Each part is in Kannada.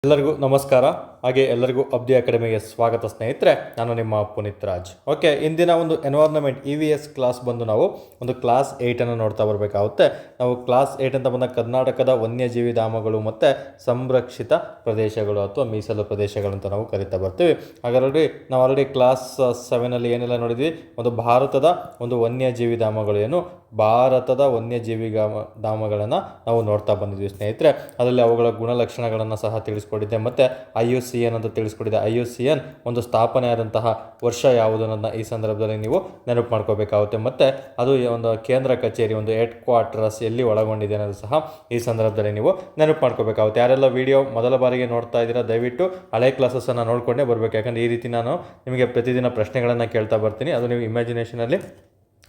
ಎಲ್ಲರಿಗೂ ನಮಸ್ಕಾರ. ಹಾಗೆ ಎಲ್ಲರಿಗೂ ಅಬ್ದಿ ಅಕಾಡೆಮಿಗೆ ಸ್ವಾಗತ ಸ್ನೇಹಿತರೆ. ನಾನು ನಿಮ್ಮ ಪುನೀತ್ ರಾಜ್. ಓಕೆ, ಇಂದಿನ ಒಂದು ಎನ್ವೈರ್ನಮೆಂಟ್ EVS ಕ್ಲಾಸ್ ಬಂದು ನಾವು ಒಂದು ಕ್ಲಾಸ್ 8 ನೋಡ್ತಾ ಬರಬೇಕಾಗುತ್ತೆ. ನಾವು ಕ್ಲಾಸ್ 8 ಅಂತ ಬಂದ ಕರ್ನಾಟಕದ ವನ್ಯಜೀವಿ ಧಾಮಗಳು ಮತ್ತು ಸಂರಕ್ಷಿತ ಪ್ರದೇಶಗಳು ಅಥವಾ ಮೀಸಲು ಪ್ರದೇಶಗಳು ಅಂತ ನಾವು ಕರಿತಾ ಬರ್ತೀವಿ. ಹಾಗಾಗಿ ನಾವು ಆಲ್ರೆಡಿ ಕ್ಲಾಸ್ 7 ಏನೆಲ್ಲ ನೋಡಿದ್ವಿ, ಒಂದು ಭಾರತದ ಒಂದು ವನ್ಯಜೀವಿ ಧಾಮಗಳು ಏನು ಭಾರತದ ವನ್ಯಜೀವಿ ಧಾಮಗಳನ್ನು ನಾವು ನೋಡ್ತಾ ಬಂದಿದ್ವಿ ಸ್ನೇಹಿತರೆ. ಅದರಲ್ಲಿ ಅವುಗಳ ಗುಣಲಕ್ಷಣಗಳನ್ನು ಸಹ ತಿಳಿಸ್ಕೊಟ್ಟಿದ್ದೆ ಮತ್ತು IUCN ಅಂತ ತಿಳಿಸ್ಕೊಟ್ಟಿದ್ದೆ. IUCN ಒಂದು ಸ್ಥಾಪನೆ ಆದಂತಹ ವರ್ಷ ಯಾವುದನ್ನು ಈ ಸಂದರ್ಭದಲ್ಲಿ ನೀವು ನೆನಪು ಮಾಡ್ಕೋಬೇಕಾಗುತ್ತೆ. ಮತ್ತು ಅದು ಒಂದು ಕೇಂದ್ರ ಕಚೇರಿ, ಒಂದು ಹೆಡ್ ಕ್ವಾರ್ಟರ್ಸ್ ಎಲ್ಲಿ ಒಳಗೊಂಡಿದೆ ಅನ್ನೋದು ಸಹ ಈ ಸಂದರ್ಭದಲ್ಲಿ ನೀವು ನೆನಪು ಮಾಡ್ಕೋಬೇಕಾಗುತ್ತೆ. ಯಾರೆಲ್ಲ ವಿಡಿಯೋ ಮೊದಲ ಬಾರಿಗೆ ನೋಡ್ತಾ ಇದ್ದೀರಾ ದಯವಿಟ್ಟು ಹಳೆ ಕ್ಲಾಸಸ್ಸನ್ನು ನೋಡಿಕೊಂಡೇ ಬರಬೇಕು. ಯಾಕಂದರೆ ಈ ರೀತಿ ನಾನು ನಿಮಗೆ ಪ್ರತಿದಿನ ಪ್ರಶ್ನೆಗಳನ್ನು ಕೇಳ್ತಾ ಬರ್ತೀನಿ. ಅದು ನೀವು ಇಮ್ಯಾಜಿನೇಷನಲ್ಲಿ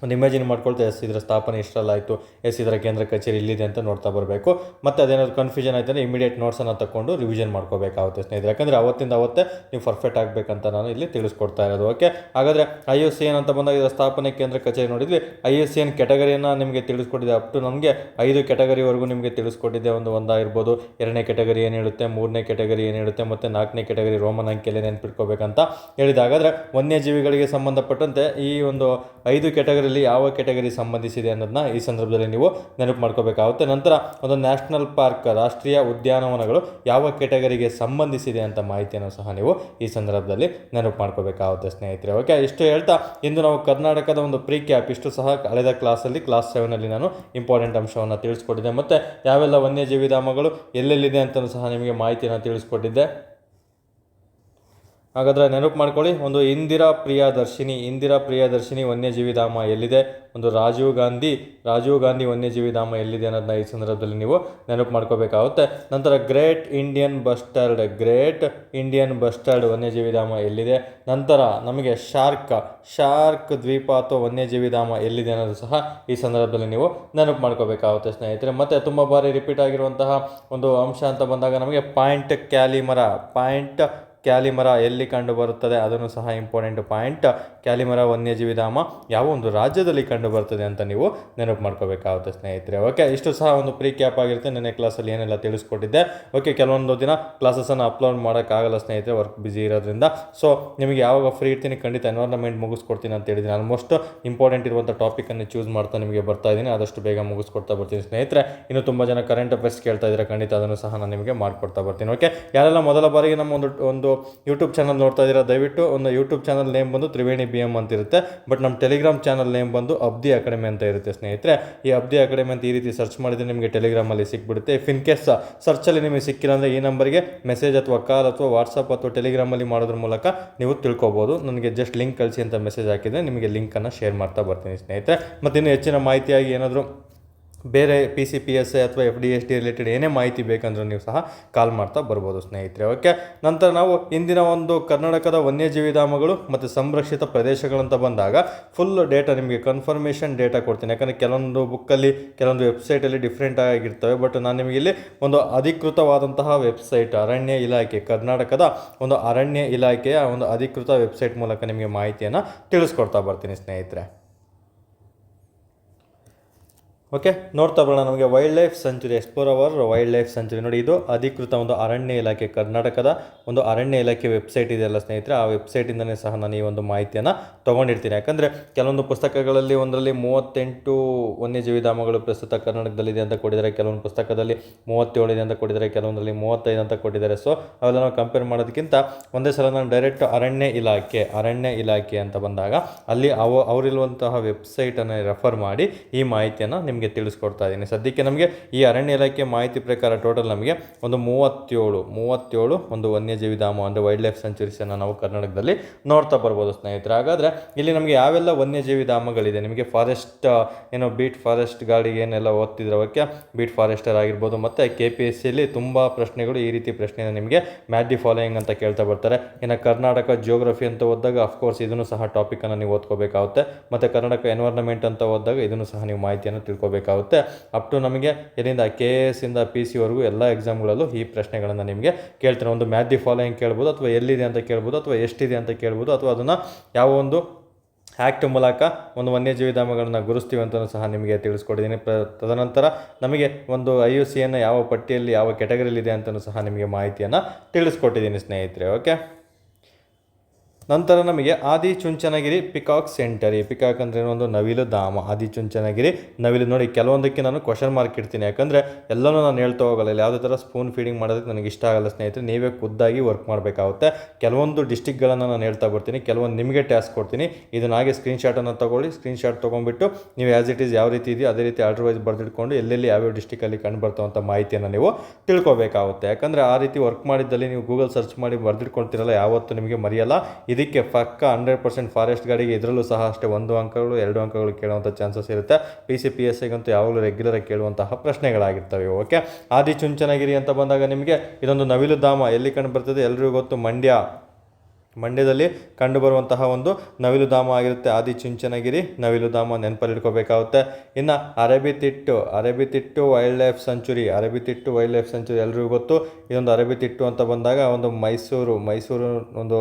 ಒಂದು ಇಮ್ಯಾಜಿನ್ ಮಾಡ್ಕೊಳ್ತಾ ಇದರ ಸ್ಥಾಪನೆ ಇಷ್ಟಲ್ಲಾಯಿತು, ಇದರ ಕೇಂದ್ರ ಕಚೇರಿ ಇಲ್ಲಿದೆ ಅಂತ ನೋಡ್ತಾ ಬರಬೇಕು. ಮತ್ತು ಅದೇನಾದ್ರು ಕನ್ಫ್ಯೂಷನ್ ಆಯ್ತು ಅಂದರೆ ಇಮಿಡಿಯೇಟ್ ನೋಟ್ಸನ್ನು ತಗೊಂಡು ರಿವಿಷನ್ ಮಾಡ್ಕೋಬೇಕಾಗುತ್ತೆ ಸ್ನೇಹಿತರೆ. ಯಾಕಂದರೆ ಅವತ್ತಿಂದ ಅವತ್ತೇ ನೀವು ಪರ್ಫೆಕ್ಟ್ ಆಗಬೇಕಂತ ನಾನು ಇಲ್ಲಿ ತಿಳಿಸ್ಕೊಡ್ತಾ ಇರೋದು. ಓಕೆ, ಹಾಗಾದರೆ IUCN ಅಂತ ಬಂದಾಗ ಇದರ ಸ್ಥಾಪನೆ ಕೇಂದ್ರ ಕಚೇರಿ ನೋಡಿದ್ವಿ. IUCN ಕೆಟಗರಿಯನ್ನು ನಿಮಗೆ ತಿಳಿಸ್ಕೊಟ್ಟಿದ್ದೆ. ಅಪ್ ಟು ನಮಗೆ 5 ಕೆಟಗರಿವರೆಗೂ ನಿಮಗೆ ತಿಳಿಸ್ಕೊಟ್ಟಿದ್ದೆ. ಒಂದಾಗಿರ್ಬೋದು, 2ನೇ ಕೆಟಗರಿ ಏನು ಹೇಳುತ್ತೆ, 3ನೇ ಕೆಟಗರಿ ಏನು ಹೇಳುತ್ತೆ, ಮತ್ತು 4ನೇ ಕೆಟಗರಿ ರೋಮನ್ ಅಂಕೆಯಲ್ಲಿ ನೆನ್ಪಿಟ್ಕೋಬೇಕಂತ ಹೇಳಿದ. ಹಾಗಾದರೆ ವನ್ಯಜೀವಿಗಳಿಗೆ ಸಂಬಂಧಪಟ್ಟಂತೆ ಈ ಒಂದು 5 ಕೆಟಗರಿ ಯಾವ ಕೆಟಗರಿ ಸಂಬಂಧಿಸಿದೆ ಅನ್ನೋದನ್ನ ಈ ಸಂದರ್ಭದಲ್ಲಿ ನೀವು ನೆನಪು ಮಾಡ್ಕೋಬೇಕಾಗುತ್ತೆ. ನಂತರ ಒಂದು ನ್ಯಾಷನಲ್ ಪಾರ್ಕ್, ರಾಷ್ಟ್ರೀಯ ಉದ್ಯಾನವನಗಳು ಯಾವ ಕೆಟಗರಿಗೆ ಸಂಬಂಧಿಸಿದೆ ಅಂತ ಮಾಹಿತಿಯನ್ನು ಸಹ ನೀವು ಈ ಸಂದರ್ಭದಲ್ಲಿ ನೆನಪು ಮಾಡ್ಕೋಬೇಕಾಗುತ್ತೆ ಸ್ನೇಹಿತರೆ. ಓಕೆ, ಇಷ್ಟು ಹೇಳ್ತಾ ಇಂದು ನಾವು ಕರ್ನಾಟಕದ ಒಂದು ಪ್ರೀ ಕ್ಯಾಪ್ ಇಷ್ಟು ಸಹ ಕಳೆದ ಕ್ಲಾಸಲ್ಲಿ ಕ್ಲಾಸ್ 7 ನಾನು ಇಂಪಾರ್ಟೆಂಟ್ ಅಂಶವನ್ನು ತಿಳಿಸ್ಕೊಟ್ಟಿದ್ದೆ. ಮತ್ತು ಯಾವೆಲ್ಲ ವನ್ಯಜೀವಿ ಧಾಮಗಳು ಎಲ್ಲೆಲ್ಲಿದೆ ಅಂತಲೂ ಸಹ ನಿಮಗೆ ಮಾಹಿತಿಯನ್ನು ತಿಳಿಸ್ಕೊಟ್ಟಿದ್ದೆ. ಹಾಗಾದರೆ ನೆನಪು ಮಾಡ್ಕೊಳ್ಳಿ. ಒಂದು ಇಂದಿರಾ ಪ್ರಿಯದರ್ಶಿನಿ ವನ್ಯಜೀವಿ ಧಾಮ ಎಲ್ಲಿದೆ, ಒಂದು ರಾಜೀವ್ ಗಾಂಧಿ ವನ್ಯಜೀವಿ ಧಾಮ ಎಲ್ಲಿದೆ ಅನ್ನೋದನ್ನ ಈ ಸಂದರ್ಭದಲ್ಲಿ ನೀವು ನೆನಪು ಮಾಡ್ಕೋಬೇಕಾಗುತ್ತೆ. ನಂತರ ಗ್ರೇಟ್ ಇಂಡಿಯನ್ ಬಸ್ಟರ್ಡ್ ವನ್ಯಜೀವಿ ಧಾಮ ಎಲ್ಲಿದೆ. ನಂತರ ನಮಗೆ ಶಾರ್ಕ್ ದ್ವೀಪ ಅಥವಾ ವನ್ಯಜೀವಿ ಧಾಮ ಎಲ್ಲಿದೆ ಅನ್ನೋದು ಸಹ ಈ ಸಂದರ್ಭದಲ್ಲಿ ನೀವು ನೆನಪು ಮಾಡ್ಕೋಬೇಕಾಗುತ್ತೆ ಸ್ನೇಹಿತರೆ. ಮತ್ತು ತುಂಬ ಬಾರಿ ರಿಪೀಟ್ ಆಗಿರುವಂತಹ ಒಂದು ಅಂಶ ಅಂತ ಬಂದಾಗ ನಮಗೆ ಪಾಯಿಂಟ್ ಕ್ಯಾಲಿಮರ ಎಲ್ಲಿ ಕಂಡು ಬರುತ್ತದೆ, ಅದನ್ನು ಸಹ ಇಂಪಾರ್ಟೆಂಟ್ ಪಾಯಿಂಟ್. ಕ್ಯಾಲಿಮರ ವನ್ಯಜೀವಿ ಧಾಮ ಯಾವ ಒಂದು ರಾಜ್ಯದಲ್ಲಿ ಕಂಡು ಬರ್ತದೆ ಅಂತ ನೀವು ನೆನಪು ಮಾಡ್ಕೋಬೇಕಾಗುತ್ತೆ ಸ್ನೇಹಿತರೆ. ಓಕೆ, ಇಷ್ಟು ಸಹ ಒಂದು ಪ್ರೀ ಕ್ಯಾಪ್ ಆಗಿರುತ್ತೆ. ನೆನ್ನೆ ಕ್ಲಾಸಲ್ಲಿ ಏನೆಲ್ಲ ತಿಳಿಸ್ಕೊಟ್ಟಿದ್ದೆ. ಓಕೆ, ಕೆಲವೊಂದು ದಿನ ಕ್ಲಾಸಸ್ಸನ್ನು ಅಪ್ಲೋಡ್ ಮಾಡೋಕ್ಕಾಗಲ್ಲ ಸ್ನೇಹಿತರೆ, ವರ್ಕ್ ಬಿಸಿ ಇರೋದ್ರಿಂದ. ಸೊ ನಿಮಗೆ ಯಾವಾಗ ಫ್ರೀ ಇರ್ತೀನಿ ಖಂಡಿತ ಎನ್ವೈರ್ನಮೆಂಟ್ ಮುಗಿಸ್ಕೊಡ್ತೀನಿ ಅಂತ ಹೇಳಿದ್ದೀನಿ. ಆಲ್ಮೋಸ್ಟ್ ಇಂಪಾರ್ಟೆಂಟ್ ಇರುವಂಥ ಟಾಪಿಕನ್ನು ಚೂಸ್ ಮಾಡ್ತಾ ನಿಮಗೆ ಬರ್ತಾ ಇದ್ದೀನಿ. ಆದಷ್ಟು ಬೇಗ ಮುಗಿಸ್ಕೊಡ್ತಾ ಬರ್ತೀನಿ ಸ್ನೇಹಿತರೆ. ಇನ್ನು ತುಂಬ ಜನ ಕರೆಂಟ್ ಅಫೇರ್ಸ್ ಕೇಳ್ತಾ ಇದ್ದಾರೆ, ಖಂಡಿತ ಅದನ್ನು ಸಹ ನಾನು ನಿಮಗೆ ಮಾಡಿಕೊಡ್ತಾ ಬರ್ತೀನಿ. ಓಕೆ, ಯಾರೆಲ್ಲ ಮೊದಲ ಬಾರಿಗೆ ನಮ್ಮ ಒಂದು ಯೂಟ್ಯೂಬ್ ಚಾನಲ್ ನೋಡ್ತಾ ಇದ್ದೀರಾ ದಯವಿಟ್ಟು ಒಂದು ಯೂಟ್ಯೂಬ್ ಚಾನಲ್ ನೇಮ್ ಬಂದು ತ್ರಿವೇಣಿ BM ಅಂತ ಇರುತ್ತೆ. ಬಟ್ ನಮ್ಮ ಟೆಲಿಗ್ರಾಮ್ ಚಾನಲ್ ನೇಮ್ ಬಂದು ಅಬ್ದಿ ಅಕಾಡೆಮಿ ಅಂತ ಇರುತ್ತೆ ಸ್ನೇಹಿತರೆ. ಈ ಅಬ್ದಿ ಅಕಾಡೆಮಿ ಅಂತ ಈ ರೀತಿ ಸರ್ಚ್ ಮಾಡಿದರೆ ನಿಮಗೆ ಟೆಲಿಗ್ರಾಮಲ್ಲಿ ಸಿಕ್ಬಿಡುತ್ತೆ. ಇಫ್ ಇನ್ ಕೇಸ್ ಸರ್ಚಲ್ಲಿ ನಿಮಗೆ ಸಿಕ್ಕಿಲ್ಲ ಅಂದರೆ ಈ ನಂಬರ್ಗೆ ಮೆಸೇಜ್ ಅಥವಾ ಕಾಲ್ ಅಥವಾ ವಾಟ್ಸಪ್ ಅಥವಾ ಟೆಲಿಗ್ರಾಮಲ್ಲಿ ಮಾಡೋದ್ರ ಮೂಲಕ ನೀವು ತಿಳ್ಕೊಬೋದು. ನನಗೆ ಜಸ್ಟ್ ಲಿಂಕ್ ಕಳಿಸಿ ಅಂತ ಮೆಸೇಜ್ ಹಾಕಿದರೆ ನಿಮಗೆ ಲಿಂಕನ್ನು ಶೇರ್ ಮಾಡ್ತಾ ಬರ್ತೀನಿ ಸ್ನೇಹಿತರೆ. ಮತ್ತು ಇನ್ನು ಹೆಚ್ಚಿನ ಮಾಹಿತಿಯಾಗಿ ಏನಾದರೂ ಬೇರೆ PCPSA ಅಥವಾ FDSD ರಿಲೇಟೆಡ್ ಏನೇ ಮಾಹಿತಿ ಬೇಕಂದ್ರೂ ನೀವು ಸಹ ಕಾಲ್ ಮಾಡ್ತಾ ಬರ್ಬೋದು ಸ್ನೇಹಿತರೆ. ಓಕೆ, ನಂತರ ನಾವು ಇಂದಿನ ಒಂದು ಕರ್ನಾಟಕದ ವನ್ಯಜೀವಿ ಧಾಮಗಳು ಮತ್ತು ಸಂರಕ್ಷಿತ ಪ್ರದೇಶಗಳಂತ ಬಂದಾಗ ಫುಲ್ ಡೇಟಾ ನಿಮಗೆ ಕನ್ಫರ್ಮೇಷನ್ ಡೇಟಾ ಕೊಡ್ತೀನಿ. ಯಾಕಂದರೆ ಕೆಲವೊಂದು ಬುಕ್ಕಲ್ಲಿ ಕೆಲವೊಂದು ವೆಬ್ಸೈಟಲ್ಲಿ ಡಿಫ್ರೆಂಟ್ ಆಗಿರ್ತವೆ. ಬಟ್ ನಾನು ನಿಮಗೆ ಇಲ್ಲಿ ಒಂದು ಅಧಿಕೃತವಾದಂತಹ ವೆಬ್ಸೈಟ್ ಅರಣ್ಯ ಇಲಾಖೆ, ಕರ್ನಾಟಕದ ಒಂದು ಅರಣ್ಯ ಇಲಾಖೆಯ ಒಂದು ಅಧಿಕೃತ ವೆಬ್ಸೈಟ್ ಮೂಲಕ ನಿಮಗೆ ಮಾಹಿತಿಯನ್ನು ತಿಳಿಸ್ಕೊಡ್ತಾ ಬರ್ತೀನಿ ಸ್ನೇಹಿತರೆ. ಓಕೆ, ನೋಡ್ತಾ ಬರೋಣ. ನಮಗೆ wildlife sanctuary, explore our wildlife sanctuary ನೋಡಿ, ಇದು ಅಧಿಕೃತ ಒಂದು ಅರಣ್ಯ ಇಲಾಖೆ, ಕರ್ನಾಟಕದ ಒಂದು ಅರಣ್ಯ ಇಲಾಖೆ ವೆಬ್ಸೈಟ್ ಇದೆಯಲ್ಲ ಸ್ನೇಹಿತರೆ. ಆ ವೆಬ್ಸೈಟಿಂದನೇ ಸಹ ನಾನು ಈ ಒಂದು ಮಾಹಿತಿಯನ್ನು ತೊಗೊಂಡಿರ್ತೀನಿ. ಯಾಕಂದರೆ ಕೆಲವೊಂದು ಪುಸ್ತಕಗಳಲ್ಲಿ ಒಂದರಲ್ಲಿ 38 ವನ್ಯಜೀವಿ ಧಾಮಗಳು ಪ್ರಸ್ತುತ ಕರ್ನಾಟಕದಲ್ಲಿದೆ ಅಂತ ಕೊಟ್ಟಿದ್ದಾರೆ, ಕೆಲವೊಂದು ಪುಸ್ತಕದಲ್ಲಿ 37 ಇದೆ ಅಂತ ಕೊಟ್ಟಿದ್ದಾರೆ, ಕೆಲವೊಂದರಲ್ಲಿ 35 ಅಂತ ಕೊಟ್ಟಿದ್ದಾರೆ. ಸೊ ಅವೆಲ್ಲ ನಾವು ಕಂಪೇರ್ ಮಾಡೋದಕ್ಕಿಂತ ಒಂದೇ ಸಲ ನಾನು ಡೈರೆಕ್ಟ್ ಅರಣ್ಯ ಇಲಾಖೆ ಅಂತ ಬಂದಾಗ ಅಲ್ಲಿ ಅವರಿರುವಂತಹ ವೆಬ್ಸೈಟನ್ನು ರೆಫರ್ ಮಾಡಿ ಈ ಮಾಹಿತಿಯನ್ನು ನಿಮಗೆ ತಿಳಿಸ್ಕೊಡ್ತಾ ಇದ್ದೀನಿ. ಸದ್ಯಕ್ಕೆ ನಮಗೆ ಈ ಅರಣ್ಯ ಇಲಾಖೆ ಮಾಹಿತಿ ಪ್ರಕಾರ ಟೋಟಲ್ ನಮಗೆ ಒಂದು 37 ಒಂದು ವನ್ಯಜೀವಿ ಧಾಮ ಅಂದರೆ ವೈಲ್ಡ್ ಲೈಫ್ ಸೆಂಚುರೀಸನ್ನು ನಾವು ಕರ್ನಾಟಕದಲ್ಲಿ ನೋಡ್ತಾ ಬರ್ಬೋದು ಸ್ನೇಹಿತರೆ. ಹಾಗಾದರೆ ಇಲ್ಲಿ ನಮಗೆ ಯಾವೆಲ್ಲ ವನ್ಯಜೀವಿ ಧಾಮಗಳಿದೆ, ನಿಮಗೆ ಫಾರೆಸ್ಟ್ ಬೀಟ್ ಫಾರೆಸ್ಟ್ ಗಾರ್ಡಿಗೆ ಏನೆಲ್ಲ ಓದ್ತಿದ್ರೆ ಓಕೆ, ಬೀಟ್ ಫಾರೆಸ್ಟರ್ ಆಗಿರ್ಬೋದು. ಮತ್ತು KPSCಯಲ್ಲಿ ತುಂಬ ಪ್ರಶ್ನೆಗಳು ಈ ರೀತಿ ಪ್ರಶ್ನೆಯನ್ನು ನಿಮಗೆ ಮ್ಯಾಚ್ ದಿ ಫಾಲೋಯಿಂಗ್ ಅಂತ ಕೇಳ್ತಾ ಬರ್ತಾರೆ. ಇನ್ನು ಕರ್ನಾಟಕ ಜಿಯೋಗ್ರಫಿ ಅಂತ ಓದಿದಾಗ ಅಫ್ಕೋರ್ಸ್ ಇದನ್ನು ಸಹ ಟಾಪಿಕನ್ನು ನೀವು ಓದ್ಕೋಬೇಕಾಗುತ್ತೆ. ಮತ್ತು ಕರ್ನಾಟಕ ಎನ್ವೈರ್ನಮೆಂಟ್ ಅಂತ ಓದಿದಾಗ ಇದನ್ನು ಸಹ ನೀವು ಮಾಹಿತಿಯನ್ನು ತಿಳ್ಕೊಬೇಕಾಗುತ್ತೆ. ಅಪ್ ಟು ನಮಗೆ ಎಲ್ಲಿಂದ KS ಇಂದ PC ವರೆಗೂ ಎಲ್ಲ ಎಕ್ಸಾಮ್ಗಳಲ್ಲೂ ಈ ಪ್ರಶ್ನೆಗಳನ್ನು ನಿಮಗೆ ಕೇಳ್ತಾರೆ. ಒಂದು ಮ್ಯಾಚ್ ದಿ ಫಾಲೋಯಿಂಗ್ ಕೇಳ್ಬೋದು, ಅಥವಾ ಎಲ್ಲಿದೆ ಅಂತ ಕೇಳ್ಬೋದು, ಅಥವಾ ಎಷ್ಟಿದೆ ಅಂತ ಕೇಳ್ಬೋದು, ಅಥವಾ ಅದನ್ನು ಯಾವ ಒಂದು ಆ್ಯಕ್ಟ್ ಮೂಲಕ ಒಂದು ವನ್ಯಜೀವಿ ಧಾಮಗಳನ್ನು ಗುರುಸ್ತೀವಿ ಅಂತಲೂ ಸಹ ನಿಮಗೆ ತಿಳಿಸ್ಕೊಟ್ಟಿದ್ದೀನಿ. ತದನಂತರ ನಮಗೆ ಒಂದು IUCN ಯಾವ ಪಟ್ಟಿಯಲ್ಲಿ ಯಾವ ಕೆಟಗರಿಲಿದೆ ಅಂತಲೂ ಸಹ ನಿಮಗೆ ಮಾಹಿತಿಯನ್ನು ತಿಳಿಸ್ಕೊಟ್ಟಿದ್ದೀನಿ ಸ್ನೇಹಿತರೆ. ಓಕೆ, ನಂತರ ನಮಗೆ ಆದಿಚುಂಚನಗಿರಿ ಪಿಕಾಕ್ ಸೆಂಟರಿ. ಪಿಕಾಕ್ ಅಂದರೆ ಒಂದು ನವಿಲು ಧಾಮ. ಆದಿಚುಂಚನಗಿರಿ ನವಿಲು. ನೋಡಿ, ಕೆಲವೊಂದಕ್ಕೆ ನಾನು ಕ್ವಶನ್ ಮಾರ್ಕ್ ಇಡ್ತೀನಿ, ಯಾಕಂದರೆ ಎಲ್ಲನೂ ನಾನು ಹೇಳ್ತಾ ಹೋಗಲ್ಲ. ಇಲ್ಲಿ ಯಾವುದೇ ಥರ ಸ್ಪೂನ್ ಫೀಡಿಂಗ್ ಮಾಡೋದಕ್ಕೆ ನನಗೆ ಇಷ್ಟ ಆಗಲ್ಲ ಸ್ನೇಹಿತರೆ. ನೀವೇ ಖುದ್ದಾಗಿ ವರ್ಕ್ ಮಾಡಬೇಕಾಗುತ್ತೆ. ಕೆಲವೊಂದು ಡಿಸ್ಟಿಕ್ಗಳನ್ನು ನಾನು ಹೇಳ್ತಾ ಬರ್ತೀನಿ, ಕೆಲವೊಂದು ನಿಮಗೆ ಟಾಸ್ಕ್ ಕೊಡ್ತೀನಿ. ಇದನ್ನ ಹಾಗೆ ಸ್ಕ್ರೀನ್ಶಾಟನ್ನು ತೊಗೊಳ್ಳಿ. ಸ್ಕ್ರೀನ್ಶಾಟ್ ತೊಗೊಂಡ್ಬಿಟ್ಟು ನೀವು ಆ್ಯಸ್ ಇಟ್ ಈಸ್ ಯಾವ ರೀತಿ ಇದೆಯೋ ಅದೇ ರೀತಿ ಆರ್ಡರ್ ವೈಸ್ ಬರೆದಿಟ್ಕೊಂಡು ಎಲ್ಲೆಲ್ಲಿ ಯಾವ್ಯಾವ ಡಿಸ್ಟಿಕಲ್ಲಿ ಕಂಡು ಬರ್ತಾವಂಥ ಮಾಹಿತಿಯನ್ನು ನೀವು ತಿಳ್ಕೊಬೇಕಾಗುತ್ತೆ. ಯಾಕಂದರೆ ಆ ರೀತಿ ವರ್ಕ್ ಮಾಡಿದ್ದಲ್ಲಿ ನೀವು ಗೂಗಲ್ ಸರ್ಚ್ ಮಾಡಿ ಬರೆದಿಟ್ಕೊಳ್ತಿರಲ್ಲ, ಯಾವತ್ತೂ ನಿಮಗೆ ಮರೆಯಲ್ಲ. ಇದಕ್ಕೆ ಪಕ್ಕ 100% ಫಾರೆಸ್ಟ್ ಗಾಡಿಗೆ ಇದರಲ್ಲೂ ಸಹ ಅಷ್ಟೇ 1 ಅಂಕಗಳು 2 ಅಂಕಗಳು ಕೇಳುವಂಥ ಚಾನ್ಸಸ್ ಇರುತ್ತೆ. PCPSIಗಂತೂ ಯಾವಾಗಲೂ ರೆಗ್ಯುಲರಾಗಿ ಕೇಳುವಂತಹ ಪ್ರಶ್ನೆಗಳಾಗಿರ್ತವೆ. ಓಕೆ, ಆದಿಚುಂಚನಗಿರಿ ಅಂತ ಬಂದಾಗ ನಿಮಗೆ ಇದೊಂದು ನವಿಲು ಧಾಮ ಎಲ್ಲಿ ಕಂಡು ಬರ್ತದೆ? ಎಲ್ರಿಗೂ ಗೊತ್ತು, ಮಂಡ್ಯದಲ್ಲಿ ಕಂಡುಬರುವಂತಹ ಒಂದು ನವಿಲು ಧಾಮ ಆಗಿರುತ್ತೆ ಆದಿಚುಂಚನಗಿರಿ ನವಿಲು ಧಾಮ. ನೆನಪಲ್ಲಿಟ್ಕೋಬೇಕಾಗುತ್ತೆ. ಇನ್ನು Arabithittu wildlife sanctuary. Arabithittu wildlife sanctuary ಎಲ್ರಿಗೂ ಗೊತ್ತು. ಇದೊಂದು ಅರಬಿತಿಟ್ಟು ಅಂತ ಬಂದಾಗ ಒಂದು ಮೈಸೂರು ಒಂದು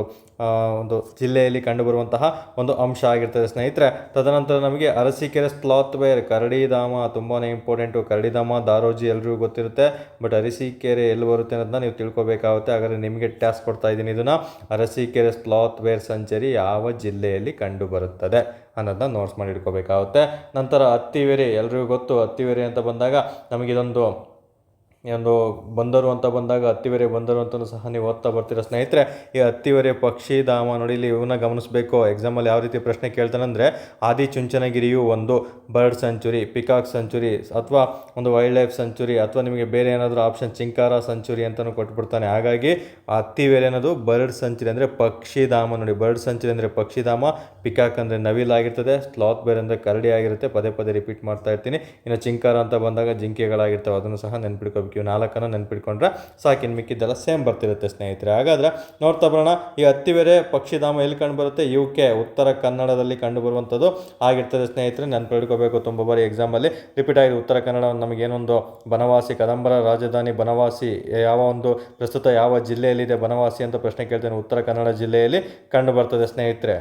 ಜಿಲ್ಲೆಯಲ್ಲಿ ಕಂಡುಬರುವಂತಹ ಒಂದು ಅಂಶ ಆಗಿರ್ತದೆ ಸ್ನೇಹಿತರೆ. ತದನಂತರ ನಮಗೆ ಅರಸೀಕೆರೆ ಸ್ಲಾತ್ ಬೇರ್ ಕರಡಿಧಾಮ ತುಂಬಾ ಇಂಪಾರ್ಟೆಂಟು. ಕರಡಿಧಾಮ ದಾರೋಜಿ ಎಲ್ರಿಗೂ ಗೊತ್ತಿರುತ್ತೆ, ಬಟ್ ಅರಸೀಕೆರೆ ಎಲ್ಲಿ ಬರುತ್ತೆ ಅನ್ನೋದನ್ನ ನೀವು ತಿಳ್ಕೊಬೇಕಾಗುತ್ತೆ. ಹಾಗಾದರೆ ನಿಮಗೆ ಟಾಸ್ಕ್ ಕೊಡ್ತಾ ಇದ್ದೀನಿ. ಇದನ್ನು ಅರಸೀಕೆರೆ ಸ್ಲಾತ್ ಬೇರ್ ಸೆಂಚುರಿ ಯಾವ ಜಿಲ್ಲೆಯಲ್ಲಿ ಕಂಡು ಬರುತ್ತದೆ ಅನ್ನೋದನ್ನ ನೋಟ್ಸ್ ಮಾಡಿ ಇಟ್ಕೋಬೇಕಾಗುತ್ತೆ. ನಂತರ ಹತ್ತಿವೆರೆ ಎಲ್ರಿಗೂ ಗೊತ್ತು. ಹತ್ತಿವೆರೆ ಅಂತ ಬಂದಾಗ ನಮಗಿದೊಂದು ಬಂದರು ಅಂತ ಬಂದಾಗ ಹತ್ತಿವೆರೆ ಬಂದರು ಅಂತಲೂ ಸಹ ನೀವು ಓದ್ತಾ ಬರ್ತೀರ ಸ್ನೇಹಿತರೆ. ಈ ಹತ್ತಿವೆರೆ ಪಕ್ಷಿಧಾಮ ನೋಡಿ, ಇಲ್ಲಿ ಇವನ್ನ ಗಮನಿಸಬೇಕು. ಎಕ್ಸಾಮಲ್ಲಿ ಯಾವ ರೀತಿ ಪ್ರಶ್ನೆ ಕೇಳ್ತಾನೆ ಅಂದರೆ, ಆದಿಚುಂಚನಗಿರಿಯು ಒಂದು ಬರ್ಡ್ ಸೆಂಚುರಿ, ಪಿಕಾಕ್ ಸೆಂಚುರಿ, ಅಥವಾ ಒಂದು ವೈಲ್ಡ್ ಲೈಫ್ ಸೆಂಚುರಿ, ಅಥವಾ ನಿಮಗೆ ಬೇರೆ ಏನಾದರೂ ಆಪ್ಷನ್ ಚಿಂಕಾರ ಸೆಂಚುರಿ ಅಂತಲೂ ಕೊಟ್ಬಿಡ್ತಾನೆ. ಹಾಗಾಗಿ ಹತ್ತಿವೆರೆ ಅನ್ನೋದು ಬರ್ಡ್ ಸೆಂಚುರಿ ಅಂದರೆ ಪಕ್ಷಿಧಾಮ. ನೋಡಿ, ಬರ್ಡ್ ಸೆಂಚುರಿ ಅಂದರೆ ಪಕ್ಷಿಧಾಮ, ಪಿಕಾಕ್ ಅಂದರೆ ನವಿಲಾಗಿರ್ತದೆ, ಸ್ಲಾತ್ ಬೇರ್ ಅಂದರೆ ಕರಡಿ ಆಗಿರುತ್ತೆ. ಪದೇ ಪದೇ ರಿಪೀಟ್ ಮಾಡ್ತಾ ಇರ್ತೀನಿ. ಇನ್ನು ಚಿಂಕಾರ ಅಂತ ಬಂದಾಗ ಜಿಂಕೆಗಳಾಗಿರ್ತವೆ, ಅದನ್ನು ಸಹ ನೆನ್ಪಿಟ್ಕೋಬೇಕು. ಇವು 4 ನೆನ್ಪಿಟ್ಕೊಂಡ್ರೆ ಸಾಕು, ಇನ್ನು ಮಿಕ್ಕಿದ್ದೆಲ್ಲ ಸೇಮ್ ಬರ್ತಿರುತ್ತೆ ಸ್ನೇಹಿತರೆ. ಹಾಗಾದರೆ ನೋಡ್ತಾ ಬರೋಣ, ಈ ಹತ್ತಿವೆರೆ ಪಕ್ಷಿಧಾಮ ಎಲ್ಲಿ ಕಂಡು ಬರುತ್ತೆ? UK ಉತ್ತರ ಕನ್ನಡದಲ್ಲಿ ಕಂಡು ಬರುವಂಥದ್ದು ಆಗಿರ್ತದೆ ಸ್ನೇಹಿತರೆ. ನೆನ್ಪಿಟ್ಕೋಬೇಕು. ತುಂಬ ಬಾರಿ ಎಕ್ಸಾಮಲ್ಲಿ ರಿಪೀಟ್ ಆಗಿದೆ. ಉತ್ತರ ಕನ್ನಡ ನಮಗೇನೊಂದು ಬನವಾಸಿ, ಕದಂಬರ ರಾಜಧಾನಿ ಬನವಾಸಿ ಯಾವ ಒಂದು ಪ್ರಸ್ತುತ ಯಾವ ಜಿಲ್ಲೆಯಲ್ಲಿದೆ ಬನವಾಸಿ ಅಂತ ಪ್ರಶ್ನೆ ಕೇಳ್ತೇನೆ. ಉತ್ತರ ಕನ್ನಡ ಜಿಲ್ಲೆಯಲ್ಲಿ ಕಂಡು ಬರ್ತದೆ ಸ್ನೇಹಿತರೆ.